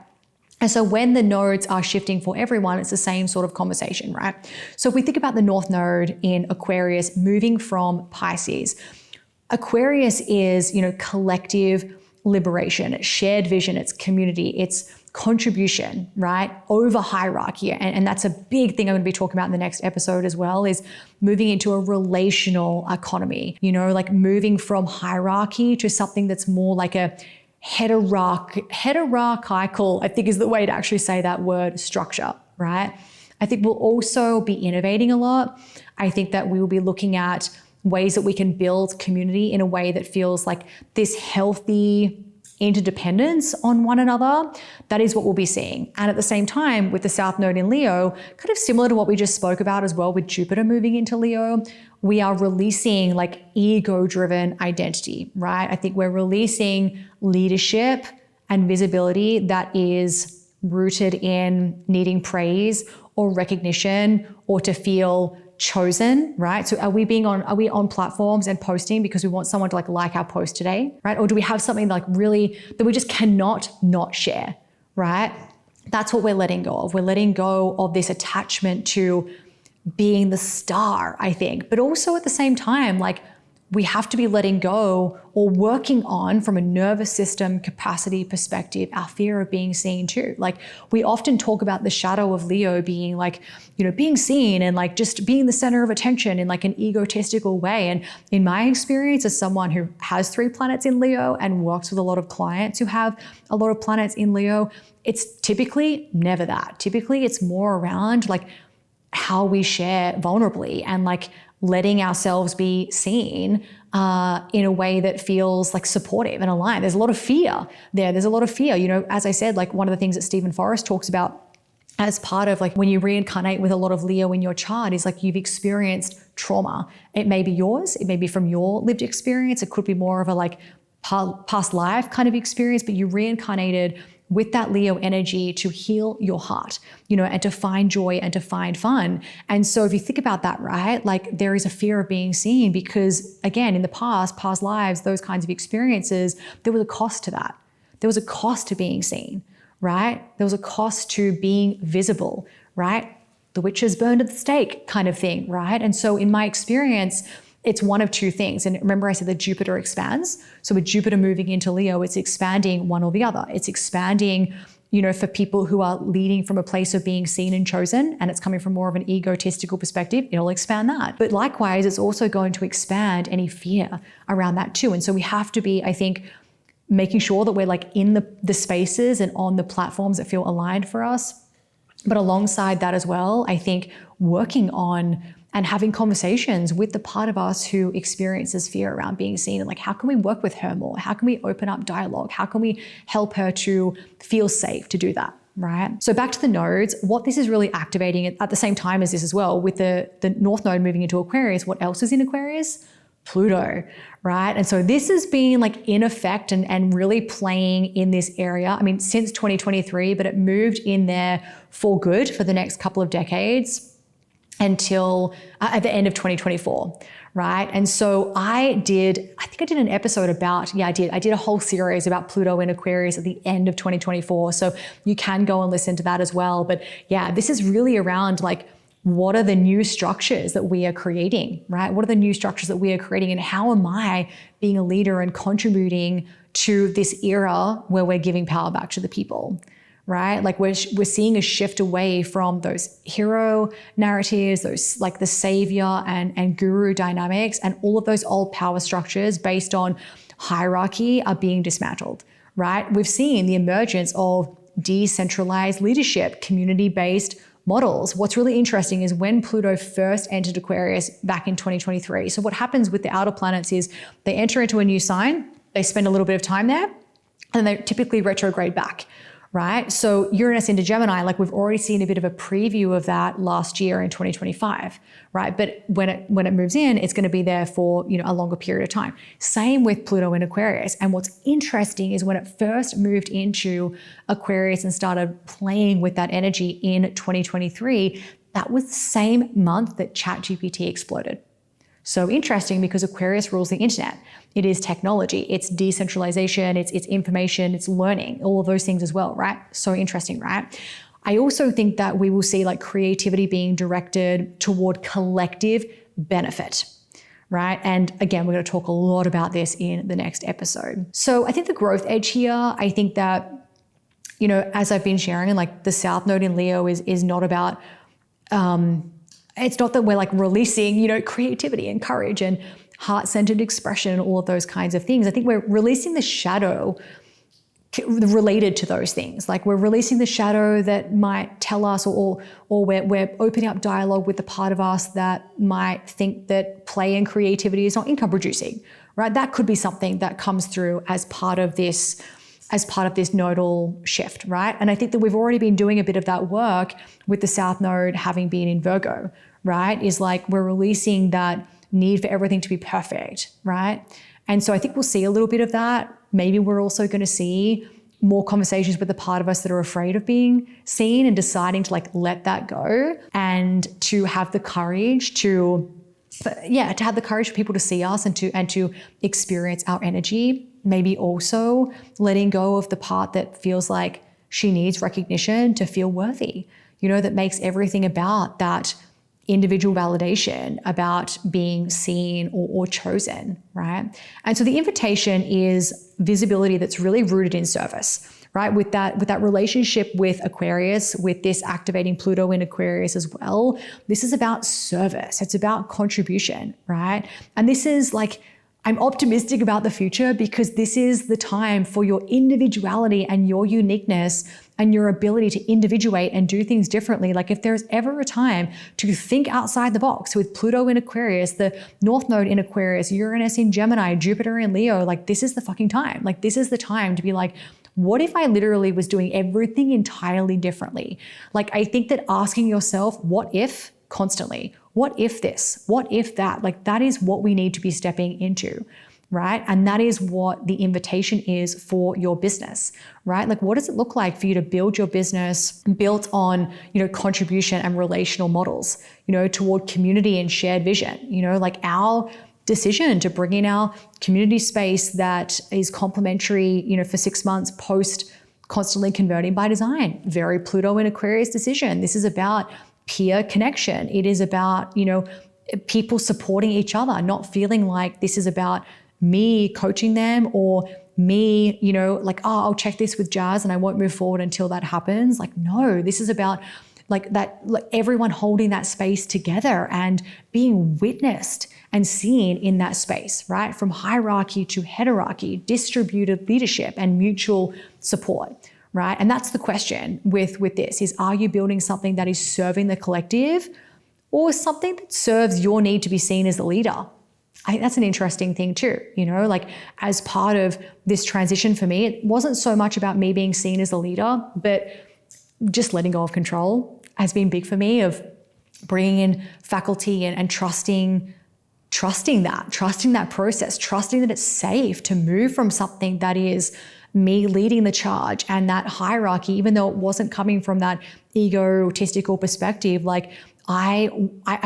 Speaker 1: And so when the nodes are shifting for everyone, it's the same sort of conversation, right? So if we think about the North Node in Aquarius moving from Pisces, Aquarius is, collective liberation, it's shared vision, it's community, it's contribution, right? Over hierarchy. And that's a big thing I'm going to be talking about in the next episode as well, is moving into a relational economy, like moving from hierarchy to something that's more like a hierarchical, I think is the way to actually say that word, structure, right? I think we'll also be innovating a lot. I think that we will be looking at ways that we can build community in a way that feels like this healthy interdependence on one another. That is what we'll be seeing. And at the same time, with the South Node in Leo, kind of similar to what we just spoke about as well with Jupiter moving into Leo, we are releasing like ego-driven identity, right? I think we're releasing leadership and visibility that is rooted in needing praise or recognition or to feel chosen, right? So are we on platforms and posting because we want someone to like our post today, right? Or do we have something like really that we just cannot not share, right? That's what we're letting go of. We're letting go of this attachment to being the star, I think. But also at the same time, like we have to be letting go or working on, from a nervous system capacity perspective, our fear of being seen too. Like we often talk about the shadow of Leo being like, being seen and like just being the center of attention in like an egotistical way. And in my experience as someone who has 3 planets in Leo and works with a lot of clients who have a lot of planets in Leo, it's typically never that. Typically it's more around like how we share vulnerably and like letting ourselves be seen in a way that feels like supportive and aligned. There's a lot of fear there. There's a lot of fear. As I said, like one of the things that Stephen Forrest talks about as part of like when you reincarnate with a lot of Leo in your chart is like you've experienced trauma. It may be yours. It may be from your lived experience. It could be more of a like past life kind of experience, but you reincarnated with that Leo energy to heal your heart, and to find joy and to find fun. And so if you think about that, right, like there is a fear of being seen because again, in the past lives, those kinds of experiences, there was a cost to that. There was a cost to being seen, right? There was a cost to being visible, right? The witches burned at the stake kind of thing, right? And so in my experience, it's one of 2 things. And remember I said that Jupiter expands. So with Jupiter moving into Leo, it's expanding one or the other. It's expanding, for people who are leading from a place of being seen and chosen, and it's coming from more of an egotistical perspective, it'll expand that. But likewise, it's also going to expand any fear around that too. And so we have to be, I think, making sure that we're like in the spaces and on the platforms that feel aligned for us. But alongside that as well, I think working on and having conversations with the part of us who experiences fear around being seen, and like, how can we work with her more? How can we open up dialogue? How can we help her to feel safe to do that, right? So back to the nodes, what this is really activating at the same time as this as well, with the North Node moving into Aquarius, what else is in Aquarius? Pluto, right? And so this has been like in effect and really playing in this area. I mean, since 2023, but it moved in there for good for the next couple of decades until at the end of 2024, right? And so I think I did an episode about, I did a whole series about Pluto in Aquarius at the end of 2024. So you can go and listen to that as well. But yeah, this is really around like, what are the new structures that we are creating, right? What are the new structures that we are creating, and how am I being a leader and contributing to this era where we're giving power back to the people? Right? Like we're seeing a shift away from those hero narratives, those like the savior and guru dynamics, and all of those old power structures based on hierarchy are being dismantled, right? We've seen the emergence of decentralized leadership, community-based models. What's really interesting is when Pluto first entered Aquarius back in 2023. So what happens with the outer planets is they enter into a new sign, they spend a little bit of time there, and they typically retrograde back. Right? So Uranus into Gemini, like we've already seen a bit of a preview of that last year in 2025, right? But when it moves in, it's going to be there for, a longer period of time. Same with Pluto in Aquarius. And what's interesting is when it first moved into Aquarius and started playing with that energy in 2023, that was the same month that ChatGPT exploded. So interesting, because Aquarius rules the internet. It is technology, it's decentralization, it's information, it's learning, all of those things as well, right? So interesting, right? I also think that we will see like creativity being directed toward collective benefit, right? And again, we're going to talk a lot about this in the next episode. So I think the growth edge here, I think that, you know, as I've been sharing, like the South Node in Leo is not about, it's not that we're like releasing, you know, creativity and courage and heart-centered expression and all of those kinds of things. I think we're releasing the shadow related to those things. Like we're releasing the shadow that might tell us, or we're opening up dialogue with the part of us that might think that play and creativity is not income producing, right? That could be something that comes through as part of this nodal shift, right? And I think that we've already been doing a bit of that work with the South Node having been in Virgo, right? Is like we're releasing that need for everything to be perfect, right? And so I think we'll see a little bit of that. Maybe we're also going to see more conversations with the part of us that are afraid of being seen and deciding to like let that go, and to have the courage to have the courage for people to see us and to experience our energy. Maybe also letting go of the part that feels like she needs recognition to feel worthy, you know, that makes everything about that individual validation, about being seen or chosen, right? And so the invitation is visibility that's really rooted in service, right? With that relationship with Aquarius, with this activating Pluto in Aquarius as well, this is about service. It's about contribution, right? And this is like, I'm optimistic about the future because this is the time for your individuality and your uniqueness and your ability to individuate and do things differently. Like if there's ever a time to think outside the box with Pluto in Aquarius, the North Node in Aquarius, Uranus in Gemini, Jupiter in Leo, like this is the fucking time. Like this is the time to be like, what if I literally was doing everything entirely differently? Like I think that asking yourself, what if, constantly, what if this, what if that, like that is what we need to be stepping into, right? And that is what the invitation is for your business, right? Like what does it look like for you to build your business built on, you know, contribution and relational models, you know, toward community and shared vision, you know, like our decision to bring in our community space that is complementary, you know, for 6 months post constantly converting by design, very Pluto in Aquarius decision. This is about peer connection. It is about, you know, people supporting each other, not feeling like this is about me coaching them or me, you know, like, oh, I'll check this with Jazz and I won't move forward until that happens. Like, no, this is about like that, like everyone holding that space together and being witnessed and seen in that space, right? From hierarchy to heterarchy, distributed leadership and mutual support. Right? And that's the question with this is, are you building something that is serving the collective or something that serves your need to be seen as the leader? I think that's an interesting thing too. You know, like as part of this transition for me, it wasn't so much about me being seen as a leader, but just letting go of control has been big for me, of bringing in faculty and trusting that process, trusting that it's safe to move from something that is me leading the charge and that hierarchy, even though it wasn't coming from that egotistical perspective. Like I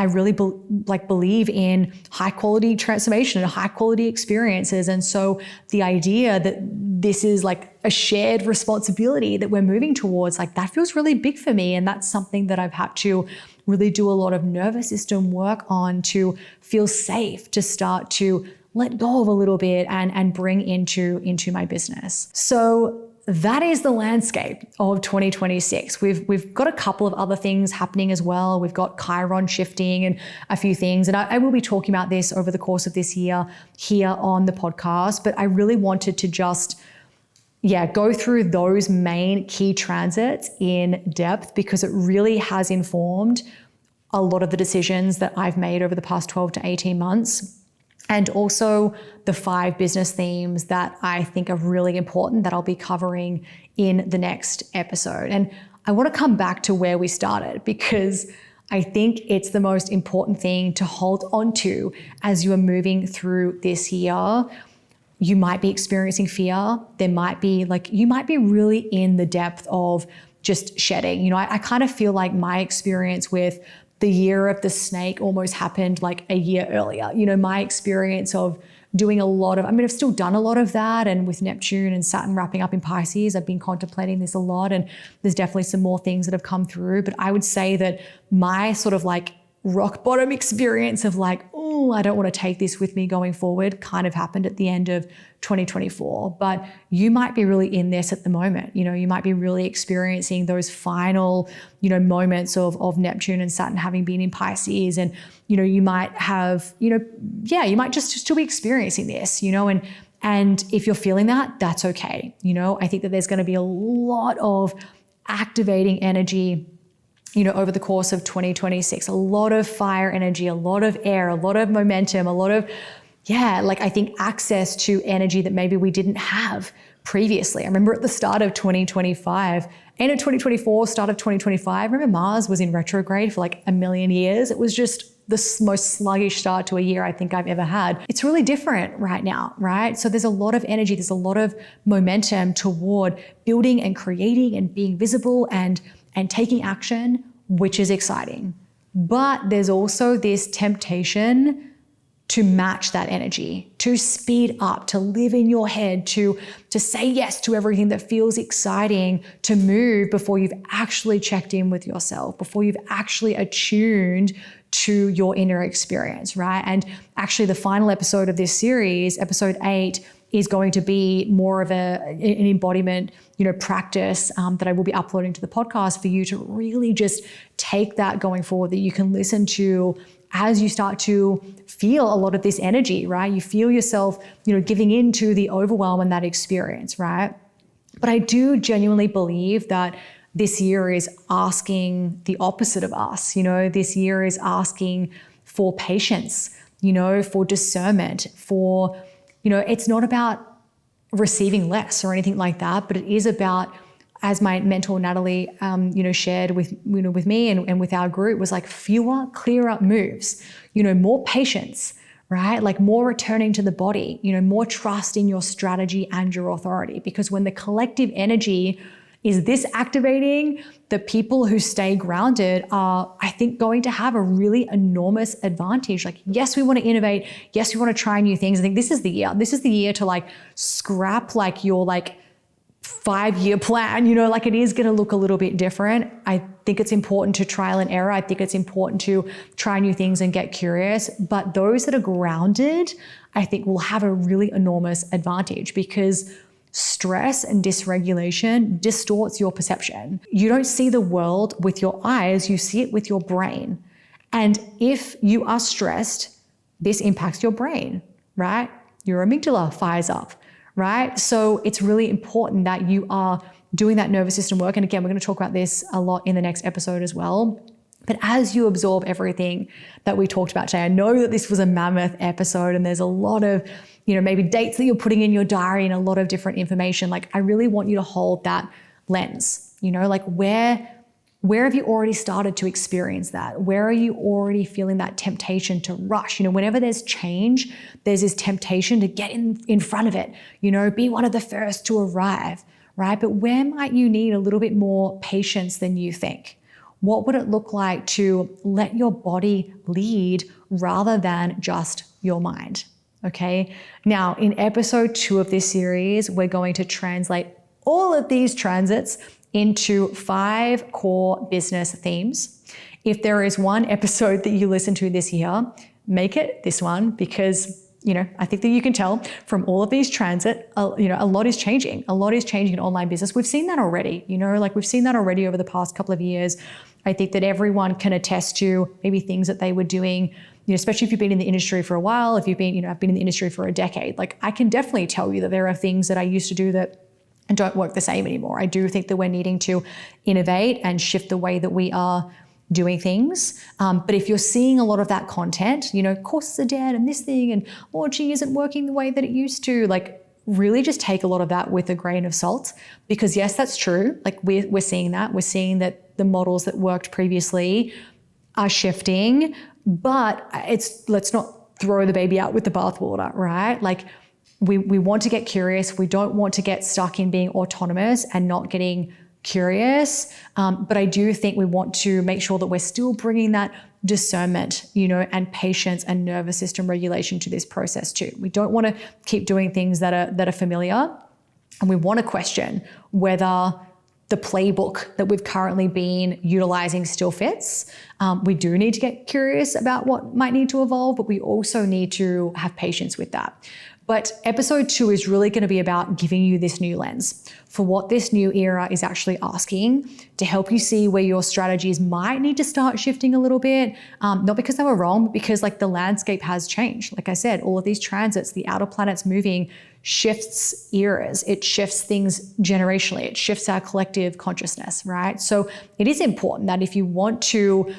Speaker 1: really believe in high quality transformation and high quality experiences. And so the idea that this is like a shared responsibility that we're moving towards, like that feels really big for me. And that's something that I've had to really do a lot of nervous system work on to feel safe, to start to let go of a little bit and bring into my business. So that is the landscape of 2026. We've got a couple of other things happening as well. We've got Chiron shifting and a few things. And I will be talking about this over the course of this year here on the podcast. But I really wanted to just, go through those main key transits in depth because it really has informed a lot of the decisions that I've made over the past 12 to 18 months. And also the 5 business themes that I think are really important that I'll be covering in the next episode. And I want to come back to where we started because I think it's the most important thing to hold on to as you are moving through this year. You might be experiencing fear. You might be really in the depth of just shedding. You know, I kind of feel like my experience with the year of the snake almost happened like a year earlier. My experience of doing a lot of, I've still done a lot of that. And with Neptune and Saturn wrapping up in Pisces, I've been contemplating this a lot. And there's definitely some more things that have come through. But I would say that my sort of like rock bottom experience of like, oh, I don't want to take this with me going forward kind of happened at the end of 2024. But you might be really in this at the moment. You might be really experiencing those final, moments of Neptune and Saturn having been in Pisces. And, you might have, you might just still be experiencing this, and if you're feeling that, that's okay. I think that there's going to be a lot of activating energy over the course of 2026, a lot of fire energy, a lot of air, a lot of momentum, a lot of, I think access to energy that maybe we didn't have previously. I remember at the start of 2025, end of 2024, start of 2025, remember Mars was in retrograde for like a million years. It was just the most sluggish start to a year I think I've ever had. It's really different right now, right? So there's a lot of energy, there's a lot of momentum toward building and creating and being visible and taking action, which is exciting. But there's also this temptation to match that energy, to speed up, to live in your head, to say yes to everything that feels exciting, to move before you've actually checked in with yourself, before you've actually attuned to your inner experience, right? And actually the final episode of this series, episode 8, is going to be more of an embodiment, practice that I will be uploading to the podcast for you to really just take that going forward, that you can listen to as you start to feel a lot of this energy, right? You feel yourself, giving into the overwhelm and that experience, right? But I do genuinely believe that this year is asking the opposite of us. This year is asking for patience, for discernment, for, it's not about receiving less or anything like that, but it is about, as my mentor Natalie, shared with me and with our group, was like fewer, clearer moves, more patience, right? Like more returning to the body, more trust in your strategy and your authority. Because when the collective energy is this activating, the people who stay grounded are, I think, going to have a really enormous advantage. Like, yes, we want to innovate. Yes, we want to try new things. I think this is the year. This is the year to like scrap like your like 5-year plan, like it is going to look a little bit different. I think it's important to trial and error. I think it's important to try new things and get curious. But those that are grounded, I think will have a really enormous advantage, because stress and dysregulation distorts your perception. You don't see the world with your eyes, you see it with your brain. And if you are stressed, this impacts your brain, right? Your amygdala fires up, right? So it's really important that you are doing that nervous system work. And again, we're going to talk about this a lot in the next episode as well. But as you absorb everything that we talked about today, I know that this was a mammoth episode and there's a lot of, maybe dates that you're putting in your diary and a lot of different information. Like, I really want you to hold that lens, like where have you already started to experience that? Where are you already feeling that temptation to rush? Whenever there's change, there's this temptation to get in front of it, be one of the first to arrive, right? But where might you need a little bit more patience than you think? What would it look like to let your body lead rather than just your mind? Okay. Now, in episode 2 of this series, we're going to translate all of these transits into 5 core business themes. If there is one episode that you listen to this year, make it this one, because I think that you can tell from all of these transit, a lot is changing. A lot is changing in online business. We've seen that already, we've seen that already over the past couple of years. I think that everyone can attest to maybe things that they were doing, especially if you've been in the industry for a while, if you've been, I've been in the industry for a decade. Like, I can definitely tell you that there are things that I used to do that don't work the same anymore. I do think that we're needing to innovate and shift the way that we are doing things. But if you're seeing a lot of that content, courses are dead and this thing and launching isn't working the way that it used to, like, really just take a lot of that with a grain of salt, because yes, that's true. Like, we're seeing that. We're seeing that the models that worked previously are shifting, but let's not throw the baby out with the bathwater, right? Like, we want to get curious. We don't want to get stuck in being autonomous and not getting curious. But I do think we want to make sure that we're still bringing that discernment, and patience and nervous system regulation to this process too. We don't want to keep doing things that are familiar, and we want to question whether the playbook that we've currently been utilizing still fits. We do need to get curious about what might need to evolve, but we also need to have patience with that. But episode 2 is really going to be about giving you this new lens for what this new era is actually asking, to help you see where your strategies might need to start shifting a little bit. Not because they were wrong, but because the landscape has changed. Like I said, all of these transits, the outer planets moving, shifts eras. It shifts things generationally. It shifts our collective consciousness, right? So it is important that if you want to,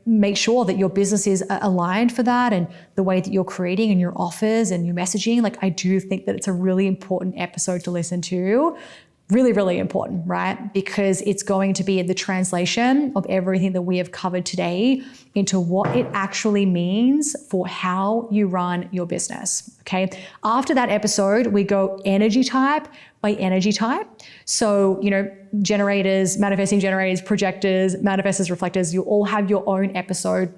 Speaker 1: make sure that your business is aligned for that, and the way that you're creating and your offers and your messaging, I do think that it's a really important episode to listen to. Really, really important, right? Because it's going to be the translation of everything that we have covered today into what it actually means for how you run your business, okay? After that episode, we go energy type by energy type. So, generators, manifesting generators, projectors, manifestors, reflectors, you all have your own episode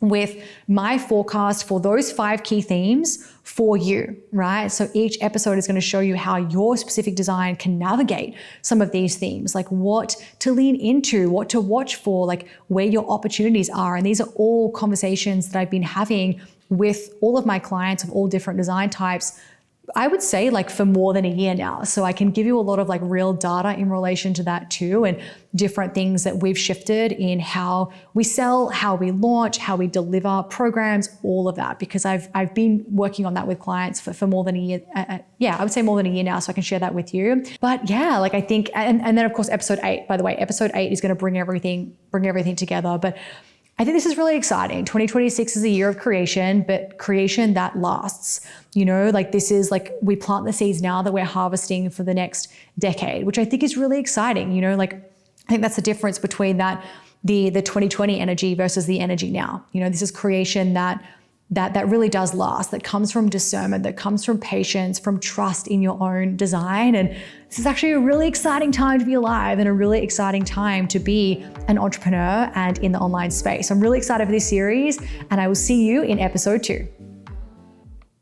Speaker 1: with my forecast for those 5 key themes for you, right? So each episode is going to show you how your specific design can navigate some of these themes, what to lean into, what to watch for, where your opportunities are. And these are all conversations that I've been having with all of my clients of all different design types, I would say for more than a year now. So I can give you a lot of real data in relation to that too, and different things that we've shifted in how we sell, how we launch, how we deliver programs, all of that, because I've been working on that with clients for more than a year. I would say more than a year now, so I can share that with you. But yeah, I think, and then of course, episode 8, by the way, episode 8 is going to bring everything together. But I think this is really exciting. 2026 is a year of creation, but creation that lasts. This is we plant the seeds now that we're harvesting for the next decade, which I think is really exciting. I think that's the difference between the 2020 energy versus the energy now. This is creation that really does last, that comes from discernment, that comes from patience, from trust in your own design. And this is actually a really exciting time to be alive, and a really exciting time to be an entrepreneur and in the online space. I'm really excited for this series, and I will see you in episode 2.